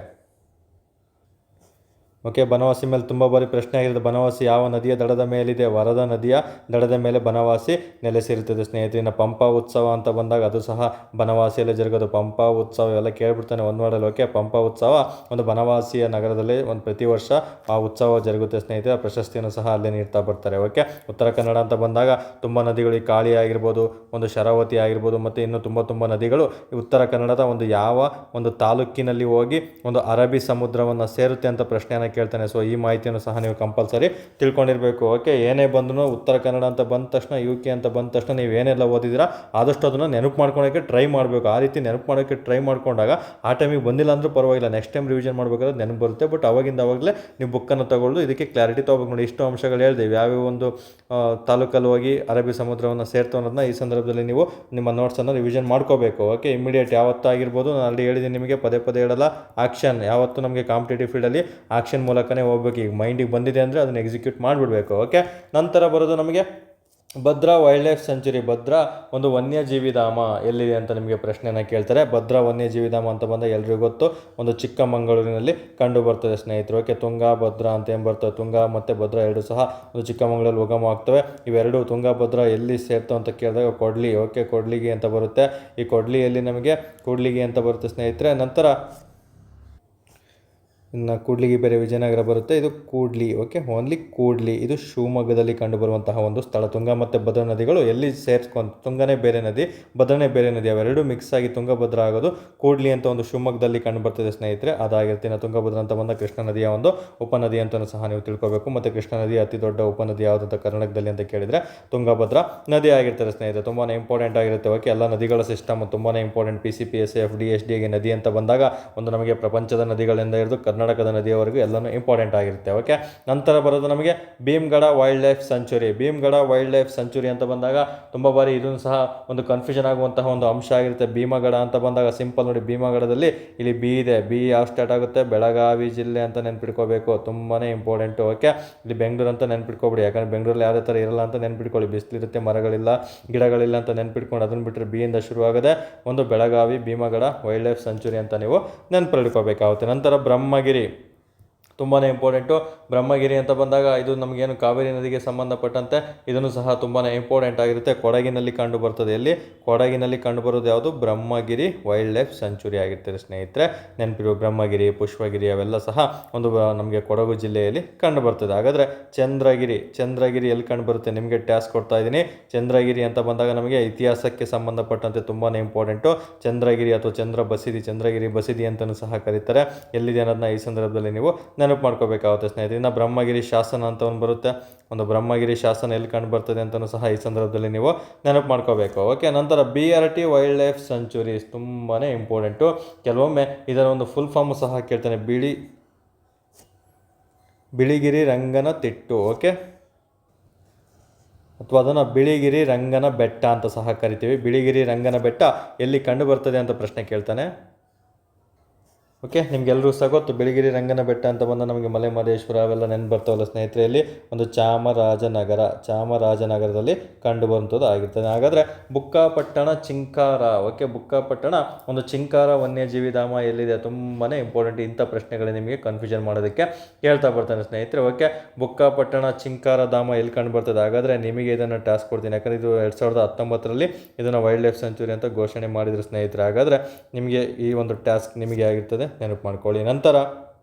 ಓಕೆ, ಬನವಾಸಿ ಮೇಲೆ ತುಂಬ ಬಾರಿ ಪ್ರಶ್ನೆ ಆಗಿರುತ್ತೆ. ಬನವಾಸಿ ಯಾವ ನದಿಯ ದಡದ ಮೇಲಿದೆ? ವರದಾ ನದಿಯ ದಡದ ಮೇಲೆ ಬನವಾಸಿ ನೆಲೆಸಿರುತ್ತದೆ ಸ್ನೇಹಿತರೆ. ಇನ್ನು ಪಂಪಾ ಉತ್ಸವ ಅಂತ ಬಂದಾಗ ಅದು ಸಹ ಬನವಾಸಿಯಲ್ಲೇ ಜರುಗೋದು. ಪಂಪಾ ಉತ್ಸವ ಎಲ್ಲ ಕೇಳ್ಬಿಡ್ತಾನೆ ಒಂದು ಮಾಡಲ್. ಓಕೆ, ಪಂಪಾ ಉತ್ಸವ ಒಂದು ಬನವಾಸಿಯ ನಗರದಲ್ಲಿ ಒಂದು ಪ್ರತಿ ವರ್ಷ ಆ ಉತ್ಸವ ಜರುಗುತ್ತೆ ಸ್ನೇಹಿತರೆ. ಪ್ರಶಸ್ತಿಯನ್ನು ಸಹ ಅಲ್ಲೇ ನೀಡ್ತಾ ಬರ್ತಾರೆ. ಓಕೆ, ಉತ್ತರ ಕನ್ನಡ ಅಂತ ಬಂದಾಗ ತುಂಬ ನದಿಗಳು, ಈ ಕಾಳಿ ಆಗಿರ್ಬೋದು, ಒಂದು ಶರಾವತಿ ಆಗಿರ್ಬೋದು, ಮತ್ತು ಇನ್ನೂ ತುಂಬ ನದಿಗಳು ಈ ಉತ್ತರ ಕನ್ನಡದ ಒಂದು ಯಾವ ಒಂದು ತಾಲೂಕಿನಲ್ಲಿ ಹೋಗಿ ಒಂದು ಅರಬ್ಬಿ ಸಮುದ್ರವನ್ನು ಸೇರುತ್ತೆ ಅಂತ ಪ್ರಶ್ನೆಯನ್ನು ಕೇಳ್ತಾನೆ. ಸೊ ಈ ಮಾಹಿತಿಯನ್ನು ಸಹ ನೀವು ಕಂಪಲ್ಸರಿ ತಿಳ್ಕೊಂಡಿರಬೇಕು. ಓಕೆ, ಏನೇ ಬಂದರೂ ಉತ್ತರ ಕನ್ನಡ ಅಂತ ಬಂದ ತಕ್ಷಣ, UK ಅಂತ ಬಂದ ತಕ್ಷಣ ನೀವು ಏನೆಲ್ಲ ಓದಿದ್ದೀರಾ ಆದಷ್ಟು ಅದನ್ನು ನೆನಪು ಮಾಡ್ಕೊಳ್ಳೋಕ್ಕೆ ಟ್ರೈ ಮಾಡಬೇಕು. ಆ ರೀತಿ ನೆನಪು ಮಾಡೋಕ್ಕೆ ಟ್ರೈ ಮಾಡ್ಕೊಂಡಾಗ ಆ ಟೈಮಿಗೆ ಬಂದಿಲ್ಲ ಅಂದರೂ ಪರವಾಗಿಲ್ಲ, ನೆಕ್ಸ್ಟ್ ಟೈಮ್ ರಿವಿಷನ್ ಮಾಡಬೇಕಾದ್ರೆ ನೆನಪು ಬರುತ್ತೆ. ಬಟ್ ಅವಾಗಲೇ ನೀವು ಬುಕ್ಕನ್ನು ತಗೊಳ್ಳೋದು, ಇದಕ್ಕೆ ಕ್ಲಾರಿಟಿ ತೊಗೋಬೇಕು. ನೋಡಿ, ಇಷ್ಟು ಅಂಶಗಳು ಹೇಳ್ದೇವೆ, ಯಾವ್ಯಾವ ಒಂದು ತಾಲೂಕಲ್ಲಿ ಹೋಗಿ ಅರಬ್ಬಿ ಸಮುದ್ರವನ್ನು ಸೇರ್ತು ಅನ್ನೋದನ್ನ ಈ ಸಂದರ್ಭದಲ್ಲಿ ನೀವು ನಿಮ್ಮ ನೋಟ್ಸನ್ನು ರಿವಿಷನ್ ಮಾಡ್ಕೋಬೇಕು. ಓಕೆ, ಇಮಿಡಿಯೇಟ್ ಯಾವತ್ತಾಗಿರ್ಬೋದು, ನಾನು ಅಲ್ಲಿ ಹೇಳಿದ್ದೀನಿ ನಿಮಗೆ, ಪದೇ ಹೇಳಲ್ಲ. ಆಕ್ಷನ್ ಯಾವತ್ತು ನಮಗೆ ಕಾಂಪಿಟೇಟಿವ್ ಫೀಲ್ಡಲ್ಲಿ ಆಕ್ಷನ್ ಮೂಲಕನೇ ಹೋಗ್ಬೇಕು. ಈಗ ಮೈಂಡಿಗೆ ಬಂದಿದೆ ಅಂದರೆ ಅದನ್ನು ಎಕ್ಸಿಕ್ಯೂಟ್ ಮಾಡಿಬಿಡ್ಬೇಕು. ಓಕೆ, ನಂತರ ಬರೋದು ನಮಗೆ Bhadra wild life century. Bhadra ಒಂದು ವನ್ಯಜೀವಿ ಧಾಮ ಎಲ್ಲಿದೆ ಅಂತ ನಿಮಗೆ ಪ್ರಶ್ನೆಯನ್ನು ಕೇಳ್ತಾರೆ. ಭದ್ರಾ ವನ್ಯಜೀವಿ ಧಾಮ ಅಂತ ಬಂದಾಗ ಎಲ್ರಿಗೂ ಗೊತ್ತು, ಒಂದು ಚಿಕ್ಕಮಗಳೂರಿನಲ್ಲಿ ಕಂಡು ಬರ್ತದೆ ಸ್ನೇಹಿತರು. ಓಕೆ, ತುಂಗಾ ಭದ್ರಾ ಅಂತ ಏನು ಬರ್ತವೆ, ತುಂಗಾ ಮತ್ತು ಭದ್ರಾ ಎರಡು ಸಹ ಒಂದು ಚಿಕ್ಕಮಗಳೂರಲ್ಲಿ ಉಗಮ ಆಗ್ತವೆ. ಇವೆರಡು ತುಂಗಾ ಭದ್ರಾ ಎಲ್ಲಿ ಸೇರ್ತವೆ ಅಂತ ಕೇಳಿದಾಗ ಕೊಡ್ಲಿ. ಓಕೆ, ಕೊಡ್ಲಿಗಿ ಅಂತ ಬರುತ್ತೆ. ಈ ಕೊಡ್ಲಿಯಲ್ಲಿ ನಮಗೆ ಕೂಡ್ಲಿಗಿ ಅಂತ ಬರುತ್ತೆ ಸ್ನೇಹಿತರೆ. ನಂತರ ಇನ್ನು ಕೂಡ್ಲಿಗಿ ಬೇರೆ ವಿಜಯನಗರ ಬರುತ್ತೆ, ಇದು ಕೂಡ್ಲಿ. ಓಕೆ, ಓನ್ಲಿ ಕೂಡ್ಲಿ. ಇದು ಶಿವಮೊಗ್ಗದಲ್ಲಿ ಕಂಡುಬರುವಂತಹ ಒಂದು ಸ್ಥಳ. ತುಂಗಾ ಮತ್ತು ಭದ್ರಾ ನದಿಗಳು ಎಲ್ಲಿ ಸೇರಿಸ್ಕೊಂಡು, ತುಂಗನೇ ಬೇರೆ ನದಿ, ಭದ್ರನೇ ಬೇರೆ ನದಿ, ಅವೆರಡೂ ಮಿಕ್ಸ್ ಆಗಿ ತುಂಗಭದ್ರಾ ಆಗೋದು ಕೂಡ್ಲಿ ಅಂತ ಒಂದು ಶಿವಮೊಗ್ಗದಲ್ಲಿ ಕಂಡು ಬರ್ತದೆ ಸ್ನೇಹಿತರೆ. ಅದಾಗಿರ್ತೀನಿ. ತುಂಗಭದ್ರಾ ಅಂತ ಬಂದ ಕೃಷ್ಣ ನದಿಯ ಒಂದು ಉಪನದಿ ಅಂತಲೂ ಸಹ ನೀವು ತಿಳ್ಕೋಬೇಕು. ಮತ್ತು ಕೃಷ್ಣ ನದಿಯ ಅತಿ ದೊಡ್ಡ ಉಪನದಿ ಯಾವುದಂತ ಕರ್ನಾಟಕದಲ್ಲಿ ಅಂತ ಕೇಳಿದರೆ ತುಂಗಭದ್ರಾ ನದಿ ಆಗಿರ್ತಾರೆ ಸ್ನೇಹಿತರೆ. ತುಂಬಾ ಇಂಪಾರ್ಟೆಂಟ್ ಆಗಿರುತ್ತೆ. ಓಕೆ, ಎಲ್ಲ ನದಿಗಳ ಸಿಸ್ಟಮ್ ತುಂಬಾ ಇಂಪಾರ್ಟೆಂಟ್. PCPSI FD SDಗೆ ನದಿ ಅಂತ ಬಂದಾಗ ಒಂದು ನಮಗೆ ಪ್ರಪಂಚದ ನದಿಗಳಿಂದ ಹಿಡಿದು ಕರ್ನಾಟಕದ ನದಿಯವರೆಗೂ ಎಲ್ಲನೂ ಇಂಪಾರ್ಟೆಂಟ್ ಆಗಿರುತ್ತೆ. ಓಕೆ, ನಂತರ ಬರೋದು ನಮಗೆ Bhimgad wildlife sanctuary. Bhimgad wildlife sanctuary ಅಂತ ಬಂದಾಗ ತುಂಬ ಬಾರಿ ಇದನ್ನು ಸಹ ಒಂದು ಕನ್ಫ್ಯೂಷನ್ ಆಗುವಂತಹ ಒಂದು ಅಂಶ ಆಗಿರುತ್ತೆ. ಭೀಮಗಢ ಅಂತ ಬಂದಾಗ ಸಿಂಪಲ್ ನೋಡಿ, ಭೀಮಗಢದಲ್ಲಿ ಇಲ್ಲಿ ಬಿ ಇದೆ. ಬಿ ಯಾವ ಸ್ಟಾರ್ಟ್ ಆಗುತ್ತೆ? ಬೆಳಗಾವಿ ಜಿಲ್ಲೆ ಅಂತ ನೆನ್ಪಿಟ್ಕೋಬೇಕು. ತುಂಬಾ ಇಂಪಾರ್ಟೆಂಟು. ಓಕೆ, ಇಲ್ಲಿ ಬೆಂಗಳೂರು ಅಂತ ನೆನ್ಪಿಟ್ಕೊಬಿಡಿ, ಯಾಕಂದರೆ ಬೆಂಗಳೂರಲ್ಲಿ ಯಾವುದೇ ಥರ ಇರಲ್ಲ ಅಂತ ನೆನ್ಪಿಟ್ಕೊಳ್ಳಿ. ಬಿಸಿಲಿರುತ್ತೆ, ಮರಗಳಿಲ್ಲ, ಗಿಡಗಳಿಲ್ಲ ಅಂತ ನೆನ್ಪಿಟ್ಕೊಂಡು ಅದನ್ನು ಬಿಟ್ಟರೆ ಬಿಯಿಂದ ಶುರುವಾಗದೆ ಒಂದು ಬೆಳಗಾವಿ ಭೀಮಗಢ ವೈಲ್ಡ್ ಲೈಫ್ ಸೆಂಚುರಿ ಅಂತ ನೀವು ನೆನ್ಪಿಟ್ಕೋಬೇಕಾಗುತ್ತೆ. ನಂತರ ಬ್ರಹ್ಮಗಿರಿ. ತುಂಬಾ ಇಂಪಾರ್ಟೆಂಟು. ಬ್ರಹ್ಮಗಿರಿ ಅಂತ ಬಂದಾಗ ಇದು ನಮಗೇನು ಕಾವೇರಿ ನದಿಗೆ ಸಂಬಂಧಪಟ್ಟಂತೆ ಇದನ್ನು ಸಹ ತುಂಬಾ ಇಂಪಾರ್ಟೆಂಟ್ ಆಗಿರುತ್ತೆ. ಕೊಡಗಿನಲ್ಲಿ ಕಂಡು ಬರ್ತದೆ. ಎಲ್ಲಿ ಕೊಡಗಿನಲ್ಲಿ ಕಂಡು ಬರೋದು ಯಾವುದು? ಬ್ರಹ್ಮಗಿರಿ ವೈಲ್ಡ್ ಲೈಫ್ ಸೆಂಚುರಿ ಆಗಿರ್ತಾರೆ ಸ್ನೇಹಿತರೆ. ನೆನಪಿರುವ ಬ್ರಹ್ಮಗಿರಿ, ಪುಷ್ಪಗಿರಿ ಅವೆಲ್ಲ ಸಹ ಒಂದು ನಮಗೆ ಕೊಡಗು ಜಿಲ್ಲೆಯಲ್ಲಿ ಕಂಡು ಬರ್ತದೆ. ಹಾಗಾದರೆ ಚಂದ್ರಗಿರಿ ಎಲ್ಲಿ ಕಂಡು ಬರುತ್ತೆ? ನಿಮಗೆ ಟಾಸ್ಕ್ ಕೊಡ್ತಾ ಇದ್ದೀನಿ. ಚಂದ್ರಗಿರಿ ಅಂತ ಬಂದಾಗ ನಮಗೆ ಇತಿಹಾಸಕ್ಕೆ ಸಂಬಂಧಪಟ್ಟಂತೆ ತುಂಬಾ ಇಂಪಾರ್ಟೆಂಟು. ಚಂದ್ರಗಿರಿ ಅಥವಾ ಚಂದ್ರಗಿರಿ ಬಸಿದಿ ಅಂತಲೂ ಸಹ ಕರೀತಾರೆ. ಎಲ್ಲಿದೆ ಅನ್ನೋದನ್ನ ಈ ಸಂದರ್ಭದಲ್ಲಿ ನೀವು ನೆನಪು ಮಾಡ್ಕೋಬೇಕಾಗುತ್ತೆ ಸ್ನೇಹಿತರೆ. ಇನ್ನು ಬ್ರಹ್ಮಗಿರಿ ಶಾಸನ ಅಂತ ಒಂದು ಬರುತ್ತೆ. ಒಂದು ಬ್ರಹ್ಮಗಿರಿ ಶಾಸನ ಎಲ್ಲಿ ಕಂಡು ಬರ್ತದೆ ಅಂತಲೂ ಸಹ ಈ ಸಂದರ್ಭದಲ್ಲಿ ನೀವು ನೆನಪು ಮಾಡ್ಕೋಬೇಕು. ಓಕೆ, ನಂತರ BRT ವೈಲ್ಡ್ ಲೈಫ್ ಸೆಂಚುರೀಸ್ ತುಂಬಾ ಇಂಪಾರ್ಟೆಂಟು. ಕೆಲವೊಮ್ಮೆ ಇದರ ಒಂದು ಫುಲ್ ಫಾರ್ಮು ಸಹ ಕೇಳ್ತಾನೆ, ಬಿಳಿಗಿರಿ ರಂಗನ ತಿಟ್ಟು. ಓಕೆ, ಅಥವಾ ಅದನ್ನು ಬಿಳಿಗಿರಿ ರಂಗನ ಬೆಟ್ಟ ಅಂತ ಸಹ ಕರಿತೀವಿ. ಬಿಳಿಗಿರಿ ರಂಗನ ಬೆಟ್ಟ ಎಲ್ಲಿ ಕಂಡು ಬರ್ತದೆ ಅಂತ ಪ್ರಶ್ನೆ ಕೇಳ್ತಾನೆ. ಓಕೆ, ನಿಮಗೆಲ್ಲರೂ ಸಹ ಗೊತ್ತು ಬಿಳಿಗಿರಿ ರಂಗನ ಬೆಟ್ಟ ಅಂತ ಬಂದ ನಮಗೆ ಮಲೆ ಮಹದೇಶ್ವರ ಅವೆಲ್ಲ ನೆನಪು ಬರ್ತಾವಲ್ಲ ಸ್ನೇಹಿತರೆ. ಇಲ್ಲಿ ಒಂದು ಚಾಮರಾಜನಗರದಲ್ಲಿ ಕಂಡು ಬರುವಂಥದ್ದು ಆಗಿರ್ತದೆ. ಹಾಗಾದರೆ ಬುಕ್ಕಾಪಟ್ಟಣ ಚಿಂಕಾರ. ಓಕೆ, ಬುಕ್ಕಾಪಟ್ಟಣ ಒಂದು ಚಿಂಕಾರ ವನ್ಯಜೀವಿ ಧಾಮ ಎಲ್ಲಿದೆ? ತುಂಬಾ ಇಂಪಾರ್ಟೆಂಟ್. ಇಂಥ ಪ್ರಶ್ನೆಗಳು ನಿಮಗೆ ಕನ್ಫ್ಯೂಷನ್ ಮಾಡೋದಕ್ಕೆ ಹೇಳ್ತಾ ಬರ್ತಾನೆ ಸ್ನೇಹಿತರೆ. ಓಕೆ, ಬುಕ್ಕಾಪಟ್ಟಣ ಚಿಂಕಾರ ಧಾಮ ಎಲ್ಲಿ ಕಂಡು ಬರ್ತದೆ? ಹಾಗಾದರೆ ನಿಮಗೆ ಇದನ್ನು ಟಾಸ್ಕ್ ಕೊಡ್ತೀನಿ. ಯಾಕಂದರೆ ಇದು 2019ರಲ್ಲಿ ಇದನ್ನು ವೈಲ್ಡ್ ಲೈಫ್ ಸೆಂಚುರಿ ಅಂತ ಘೋಷಣೆ ಮಾಡಿದ್ರು ಸ್ನೇಹಿತರೆ. ಹಾಗಾದರೆ ನಿಮಗೆ ಈ ಒಂದು ಟಾಸ್ಕ್ ನಿಮಗೆ ಆಗಿರ್ತದೆ, ನೆನಪು ಮಾಡ್ಕೊಳ್ಳಿ. ನಂತರ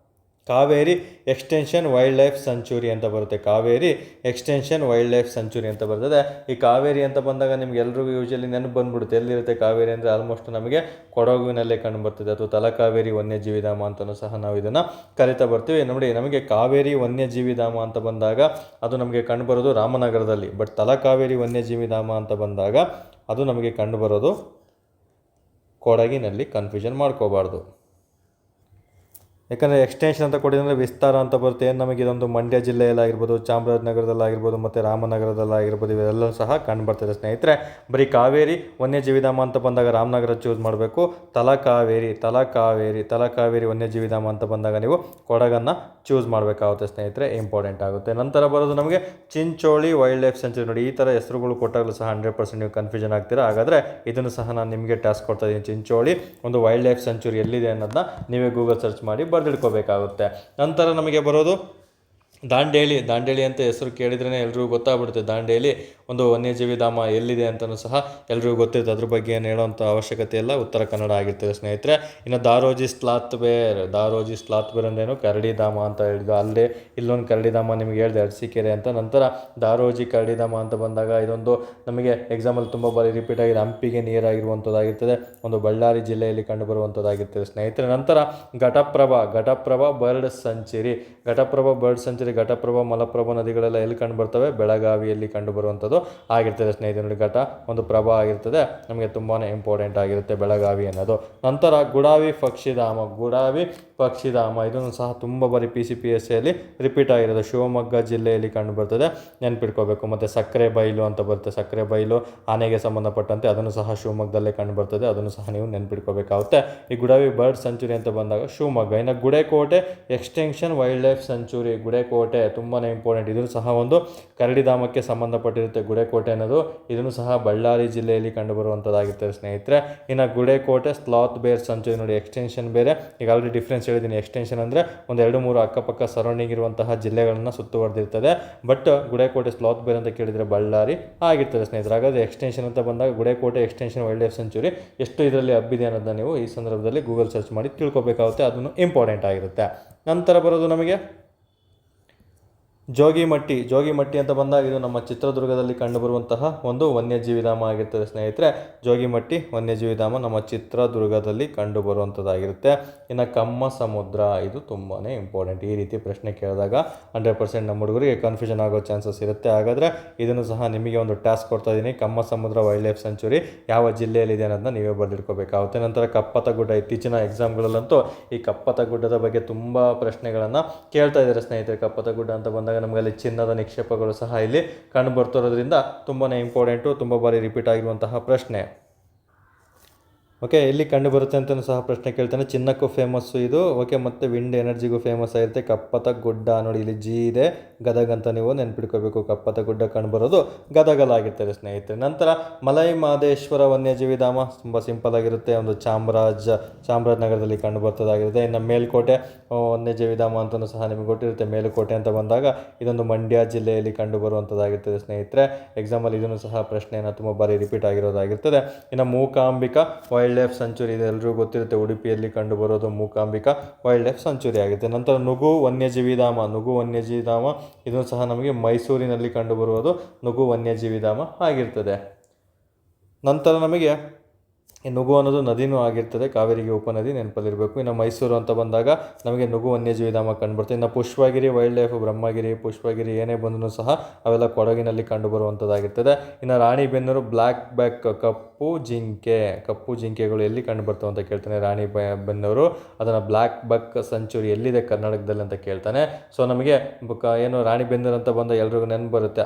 Kaveri extension wild life sanctuary ಅಂತ ಬರುತ್ತೆ. Kaveri extension wild life sanctuary ಅಂತ ಬರ್ತದೆ. ಈ ಕಾವೇರಿ ಅಂತ ಬಂದಾಗ ನಿಮ್ಗೆ ಎಲ್ರಿಗೂ ಯೂಶಲಿ ನೆನಪು ಬಂದ್ಬಿಡುತ್ತೆ. ಎಲ್ಲಿರುತ್ತೆ ಕಾವೇರಿ ಅಂದರೆ ಆಲ್ಮೋಸ್ಟ್ ನಮಗೆ ಕೊಡಗುವಿನಲ್ಲೇ ಕಂಡು ಬರ್ತದೆ, ಅಥವಾ ತಲಕಾವೇರಿ ವನ್ಯಜೀವಿ ಧಾಮ ಅಂತಲೂ ಸಹ ನಾವು ಇದನ್ನು ಕರಿತಾ ಬರ್ತೀವಿ. ನೋಡಿ, ನಮಗೆ ಕಾವೇರಿ ವನ್ಯಜೀವಿ ಧಾಮ ಅಂತ ಬಂದಾಗ ಅದು ನಮಗೆ ಕಂಡು ಬರೋದು ರಾಮನಗರದಲ್ಲಿ. ಬಟ್ ತಲಕಾವೇರಿ ವನ್ಯಜೀವಿ ಧಾಮ ಅಂತ ಬಂದಾಗ ಅದು ನಮಗೆ ಕಂಡು ಬರೋದು ಕೊಡಗಿನಲ್ಲಿ. ಕನ್ಫ್ಯೂಷನ್ ಮಾಡ್ಕೋಬಾರ್ದು. ಯಾಕಂದರೆ ಎಕ್ಸ್ಟೆನ್ಷನ್ ಅಂತ ಕೊಟ್ಟಿದ್ರೆ ವಿಸ್ತಾರ ಅಂತ ಬರುತ್ತೆ. ಏನು ನಮಗೆ ಇದೊಂದು ಮಂಡ್ಯ ಜಿಲ್ಲೆಯಲ್ಲಾಗಿರ್ಬೋದು, ಚಾಮರಾಜನಗರದಲ್ಲಾಗಿರ್ಬೋದು ಮತ್ತು ರಾಮನಗರದಲ್ಲಾಗಿರ್ಬೋದು, ಇವೆಲ್ಲವೂ ಸಹ ಕಂಡುಬರ್ತದೆ ಸ್ನೇಹಿತರೆ. ಬರೀ ಕಾವೇರಿ ವನ್ಯಜೀವಿ ಧಾಮ ಅಂತ ಬಂದಾಗ ರಾಮನಗರ ಚೂಸ್ ಮಾಡಬೇಕು. ತಲಕಾವೇರಿ ವನ್ಯಜೀವಿ ಧಾಮ ಅಂತ ಬಂದಾಗ ನೀವು ಕೊಡಗನ್ನು ಚೂಸ್ ಮಾಡಬೇಕಾಗುತ್ತೆ ಸ್ನೇಹಿತರೆ, ಇಂಪಾರ್ಟೆಂಟ್ ಆಗುತ್ತೆ. ನಂತರ ಬರೋದು ನಮಗೆ ಚಿಂಚೋಳಿ ವೈಲ್ಡ್ ಲೈಫ್ ಸೆಂಚುರಿ. ನೋಡಿ, ಈ ಥರ ಹೆಸರುಗಳು ಕೊಟ್ಟಾಗಲೂ ಸಹ 100% ನೀವು ಕನ್ಫ್ಯೂಷನ್ ಆಗ್ತೀರಾ. ಹಾಗಾದರೆ ಇದನ್ನು ಸಹ ನಾನು ನಿಮಗೆ ಟಾಸ್ಕ್ ಕೊಡ್ತಾ ಇದ್ದೀನಿ. ಚಿಂಚೋಳಿ ಒಂದು ವೈಲ್ಡ್ ಲೈಫ್ ಸೆಂಚುರಿ ಎಲ್ಲಿದೆ ಅನ್ನೋದನ್ನ ನೀವೇ ಗೂಗಲ್ ಸರ್ಚ್ ಮಾಡಿ ಬರೆದಿಡ್ಕೋಬೇಕಾಗುತ್ತೆ. ನಂತರ ನಮಗೆ ಬರೋದು ದಾಂಡೇಲಿ ಅಂತ ಹೆಸರು ಕೇಳಿದ್ರೇ ಎಲ್ರಿಗೂ ಗೊತ್ತಾಗ್ಬಿಡುತ್ತೆ. ದಾಂಡೇಲಿ ಒಂದು ವನ್ಯಜೀವಿ ಧಾಮ ಎಲ್ಲಿದೆ ಅಂತಲೂ ಸಹ ಎಲ್ರಿಗೂ ಗೊತ್ತಿರುತ್ತೆ. ಅದ್ರ ಬಗ್ಗೆ ಏನು ಹೇಳೋವಂಥ ಅವಶ್ಯಕತೆ ಇಲ್ಲ, ಉತ್ತರ ಕನ್ನಡ ಆಗಿರ್ತದೆ ಸ್ನೇಹಿತರೆ. ಇನ್ನು ದಾರೋಜಿ ಸ್ಲಾತ್ ಬೇರ್ ಅಂದ್ರೇನು? ಕರಡಿ ಧಾಮ ಅಂತ ಹೇಳಿದ್ದು. ಅಲ್ಲೇ ಇಲ್ಲೊಂದು ಕರಡಿ ಧಾಮ ನಿಮಗೆ ಹೇಳಿದೆ, ಅರಸೀಕೆರೆ ಅಂತ. ನಂತರ ದಾರೋಜಿ ಕರಡಿ ಧಾಮ ಅಂತ ಬಂದಾಗ ಇದೊಂದು ನಮಗೆ ಎಕ್ಸಾಮಲ್ಲಿ ತುಂಬ ಬಾರಿ ರಿಪೀಟ್ ಆಗಿದೆ, ಹಂಪಿಗೆ ನೀರಾಗಿರುವಂಥದ್ದಾಗಿರ್ತದೆ. ಒಂದು ಬಳ್ಳಾರಿ ಜಿಲ್ಲೆಯಲ್ಲಿ ಕಂಡುಬರುವಂಥದ್ದಾಗಿರ್ತದೆ ಸ್ನೇಹಿತರೆ. ನಂತರ ಘಟಪ್ರಭಾ ಬರ್ಡ್ ಸೆಂಚುರಿ. ಘಟಪ್ರಭಾ ಮಲಪ್ರಭಾ ನದಿಗಳೆಲ್ಲ ಎಲ್ಲಿ ಕಂಡು ಬರ್ತವೆ? ಬೆಳಗಾವಿಯಲ್ಲಿ ಕಂಡು ಬರುವಂಥದ್ದು ಆಗಿರ್ತದೆ ಸ್ನೇಹಿತರೆ. ನೋಡಿ, ಘಟ ಒಂದು ಪ್ರಭಾ ಆಗಿರ್ತದೆ, ನಮಗೆ ತುಂಬಾ ಇಂಪಾರ್ಟೆಂಟ್ ಆಗಿರುತ್ತೆ ಬೆಳಗಾವಿ ಅನ್ನೋದು. ನಂತರ ಗುಡಾವಿ ಪಕ್ಷಿಧಾಮ ಇದನ್ನು ಸಹ ತುಂಬ ಬಾರಿ PCPSCಯಲ್ಲಿ ರಿಪೀಟ್ ಆಗಿರೋದು. ಶಿವಮೊಗ್ಗ ಜಿಲ್ಲೆಯಲ್ಲಿ ಕಂಡು ಬರ್ತದೆ, ನೆನ್ಪಿಟ್ಕೋಬೇಕು. ಮತ್ತು ಸಕ್ಕರೆ ಬೈಲು ಅಂತ ಬರುತ್ತೆ. ಸಕ್ಕರೆ ಬೈಲು ಆನೆಗೆ ಸಂಬಂಧಪಟ್ಟಂತೆ ಅದನ್ನು ಸಹ ಶಿವಮೊಗ್ಗದಲ್ಲೇ ಕಂಡು ಬರ್ತದೆ, ಅದನ್ನು ಸಹ ನೀವು ನೆನ್ಪಿಟ್ಕೋಬೇಕಾಗುತ್ತೆ. ಈ ಗುಡಾವಿ ಬರ್ಡ್ ಸೆಂಚುರಿ ಅಂತ ಬಂದಾಗ ಶಿವಮೊಗ್ಗ. ಇನ್ನು Gudekote extension wild life century. Gudekote ತುಂಬಾ ಇಂಪಾರ್ಟೆಂಟ್. ಇದನ್ನು ಸಹ ಒಂದು ಕರಡಿ ಧಾಮಕ್ಕೆ ಸಂಬಂಧಪಟ್ಟಿರುತ್ತೆ ಗುಡೇಕೋಟೆ ಅನ್ನೋದು. ಇದನ್ನು ಸಹ ಬಳ್ಳಾರಿ ಜಿಲ್ಲೆಯಲ್ಲಿ ಕಂಡುಬರುವಂಥದ್ದಾಗಿರ್ತದೆ ಸ್ನೇಹಿತರೆ. ಇನ್ನು ಗುಡೇಕೋಟೆ ಸ್ಲಾತ್ ಬೇರ್ ಸೆಂಚುರಿ. ನೋಡಿ, ಎಕ್ಸ್ಟೆನ್ಷನ್ ಬೇರೆ, ಈಗ ಆಲ್ರೆಡಿ ಡಿಫ್ರೆನ್ಸ್ ಹೇಳಿದ್ದೀನಿ. ಎಕ್ಸ್ಟೆನ್ಷನ್ ಅಂದರೆ ಒಂದು 2-3 ಅಕ್ಕಪಕ್ಕ ಸರೌಂಡಿಂಗ್ ಇರುವಂತಹ ಜಿಲ್ಲೆಗಳನ್ನು ಸುತ್ತುವರೆದಿರ್ತದೆ. ಬಟ್ ಗುಡೇಕೋಟೆ ಸ್ಲಾತ್ ಬೇರ್ ಅಂತ ಕೇಳಿದರೆ ಬಳ್ಳಾರಿ ಆಗಿರ್ತದೆ ಸ್ನೇಹಿತರೆ. ಹಾಗಾದರೆ ಎಕ್ಸ್ಟೆನ್ಷನ್ ಅಂತ ಬಂದಾಗ Gudekote extension wild life century ಎಷ್ಟು ಇದರಲ್ಲಿ ಹಬ್ಬಿದೆ ಅನ್ನೋದನ್ನ ನೀವು ಈ ಸಂದರ್ಭದಲ್ಲಿ ಗೂಗಲ್ ಸರ್ಚ್ ಮಾಡಿ ತಿಳ್ಕೊಬೇಕಾಗುತ್ತೆ, ಅದನ್ನು ಇಂಪಾರ್ಟೆಂಟ್ ಆಗಿರುತ್ತೆ. ನಂತರ ಬರೋದು ನಮಗೆ ಜೋಗಿಮಟ್ಟಿ ಅಂತ ಬಂದಾಗ ಇದು ನಮ್ಮ ಚಿತ್ರದುರ್ಗದಲ್ಲಿ ಕಂಡುಬರುವಂತಹ ಒಂದು ವನ್ಯಜೀವಿ ಧಾಮ ಆಗಿರ್ತದೆ ಸ್ನೇಹಿತರೆ. ಜೋಗಿಮಟ್ಟಿ ವನ್ಯಜೀವಿ ಧಾಮ ನಮ್ಮ ಚಿತ್ರದುರ್ಗದಲ್ಲಿ ಕಂಡುಬರುವಂಥದ್ದಾಗಿರುತ್ತೆ. ಇನ್ನು ಕಮ್ಮ ಸಮುದ್ರ, ಇದು ತುಂಬಾ ಇಂಪಾರ್ಟೆಂಟ್. ಈ ರೀತಿ ಪ್ರಶ್ನೆ ಕೇಳಿದಾಗ 100% ನಮ್ಮ ಹುಡುಗರಿಗೆ ಕನ್ಫ್ಯೂಷನ್ ಆಗೋ ಚಾನ್ಸಸ್ ಇರುತ್ತೆ. ಹಾಗಾದರೆ ಇದನ್ನು ಸಹ ನಿಮಗೆ ಒಂದು ಟಾಸ್ಕ್ ಕೊಡ್ತಾ ಇದ್ದೀನಿ. ಕಮ್ಮ ಸಮುದ್ರ ವೈಲ್ಡ್ ಲೈಫ್ ಸೆಂಚುರಿ ಯಾವ ಜಿಲ್ಲೆಯಲ್ಲಿದೆ ಅನ್ನೋದನ್ನ ನೀವೇ ಬರೆದಿಟ್ಕೋಬೇಕಾಗುತ್ತೆ. ನಂತರ ಕಪ್ಪತ್ತ ಗುಡ್ಡ. ಇತ್ತೀಚಿನ ಎಕ್ಸಾಮ್ಗಳಲ್ಲಂತೂ ಈ ಕಪ್ಪತ್ತ ಗುಡ್ಡದ ಬಗ್ಗೆ ತುಂಬ ಪ್ರಶ್ನೆಗಳನ್ನು ಕೇಳ್ತಾ ಇದ್ದಾರೆ ಸ್ನೇಹಿತರೆ. ಕಪ್ಪತ್ತ ಗುಡ್ಡ ಅಂತ ಬಂದಾಗ ನಮಗಲ್ಲಿ ಚಿನ್ನದ ನಿಕ್ಷೇಪಗಳು ಸಹ ಇಲ್ಲಿ ಕಂಡು ಬರ್ತಿರೋದ್ರಿಂದ ತುಂಬಾ ಇಂಪಾರ್ಟೆಂಟು, ತುಂಬ ಬಾರಿ ರಿಪೀಟ್ ಆಗಿರುವಂತಹ ಪ್ರಶ್ನೆ. ಓಕೆ, ಎಲ್ಲಿ ಕಂಡು ಬರುತ್ತೆ ಅಂತಲೂ ಸಹ ಪ್ರಶ್ನೆ ಕೇಳ್ತಾನೆ. ಚಿನ್ನಕ್ಕೂ ಫೇಮಸ್ಸು ಇದು. ಓಕೆ, ಮತ್ತು ವಿಂಡ್ ಎನರ್ಜಿಗೂ ಫೇಮಸ್ ಆಗಿರುತ್ತೆ. ಕಪ್ಪತ್ತ ಗುಡ್ಡ ನೋಡಿ, ಇಲ್ಲಿ ಜಿ ಇದೆ, ಗದಗ ಅಂತ ನೀವು ನೆನ್ಪಿಟ್ಕೋಬೇಕು. ಕಪ್ಪತ್ತ ಗುಡ್ಡ ಕಂಡುಬರೋದು ಗದಗಲಾಗಿರ್ತದೆ ಸ್ನೇಹಿತರೆ. ನಂತರ ಮಲೈ ಮಹದೇಶ್ವರ ವನ್ಯಜೀವಿ ಧಾಮ ತುಂಬ ಸಿಂಪಲ್ ಆಗಿರುತ್ತೆ. ಒಂದು ಚಾಮರಾಜನಗರದಲ್ಲಿ ಕಂಡು ಬರ್ತದಾಗಿರುತ್ತೆ. ಇನ್ನು ಮೇಲ್ಕೋಟೆ ವನ್ಯಜೀವಿ ಧಾಮ ಅಂತಲೂ ಸಹ ನಿಮಗೆ ಗೊತ್ತಿರುತ್ತೆ. ಮೇಲುಕೋಟೆ ಅಂತ ಬಂದಾಗ ಇದೊಂದು ಮಂಡ್ಯ ಜಿಲ್ಲೆಯಲ್ಲಿ ಕಂಡು ಬರುವಂಥದ್ದಾಗಿರ್ತದೆ ಸ್ನೇಹಿತರೆ. ಎಕ್ಸಾಮಲ್ಲಿ ಇದನ್ನು ಸಹ ಪ್ರಶ್ನೆಯನ್ನು ತುಂಬ ಬಾರಿ ರಿಪೀಟ್ ಆಗಿರೋದಾಗಿರ್ತದೆ. ಇನ್ನು ಮೂಕಾಂಬಿಕಾ ವೈಲ್ಡ್ ಲೈಫ್ ಸೆಂಚುರಿ ಇದೆ, ಎಲ್ಲರಿಗೂ ಗೊತ್ತಿರುತ್ತೆ. ಉಡುಪಿಯಲ್ಲಿ ಕಂಡು ಬರೋದು ಮೂಕಾಂಬಿಕಾ ವೈಲ್ಡ್ ಲೈಫ್ ಸೆಂಚುರಿ ಆಗುತ್ತೆ. ನಂತರ ನುಗು ವನ್ಯಜೀವಿ ಧಾಮ ಇದನ್ನು ಸಹ ನಮಗೆ ಮೈಸೂರಿನಲ್ಲಿ ಕಂಡುಬರುವುದು ನುಗು ವನ್ಯಜೀವಿ ಧಾಮ ಆಗಿರ್ತದೆ. ನಂತರ ನಮಗೆ ಈ ನುಗು ಅನ್ನೋದು ನದಿನೂ ಆಗಿರ್ತದೆ, ಕಾವೇರಿಗೆ ಉಪನದಿ, ನೆನಪಲ್ಲಿರಬೇಕು. ಇನ್ನು ಮೈಸೂರು ಅಂತ ಬಂದಾಗ ನಮಗೆ ನುಗು ವನ್ಯಜೀವಿ ಧಾಮ ಕಂಡುಬರ್ತದೆ. ಇನ್ನು ಪುಷ್ಪಗಿರಿ ವೈಲ್ಡ್ ಲೈಫ್, ಬ್ರಹ್ಮಗಿರಿ, ಪುಷ್ಪಗಿರಿ ಏನೇ ಬಂದರೂ ಸಹ ಅವೆಲ್ಲ ಕೊಡಗಿನಲ್ಲಿ ಕಂಡುಬರುವಂಥದ್ದಾಗಿರ್ತದೆ. ಇನ್ನು ರಾಣಿಬೆನ್ನೂರು ಬ್ಲ್ಯಾಕ್ ಬ್ಯಾಕ್ ಕಪ್ಪು ಜಿಂಕೆಗಳು ಎಲ್ಲಿ ಕಂಡುಬರ್ತವೆ ಅಂತ ಕೇಳ್ತಾನೆ. ರಾಣಿಬೆನ್ನೂರು ಅದನ್ನು ಬ್ಲ್ಯಾಕ್ ಬಕ್ ಸೆಂಚುರಿ ಎಲ್ಲಿದೆ ಕರ್ನಾಟಕದಲ್ಲಿ ಅಂತ ಕೇಳ್ತಾನೆ. ಸೊ ನಮಗೆ ಏನು ರಾಣಿಬೆನ್ನೂರು ಅಂತ ಬಂದ ಎಲ್ರಿಗೂ ನೆನಪು ಬರುತ್ತೆ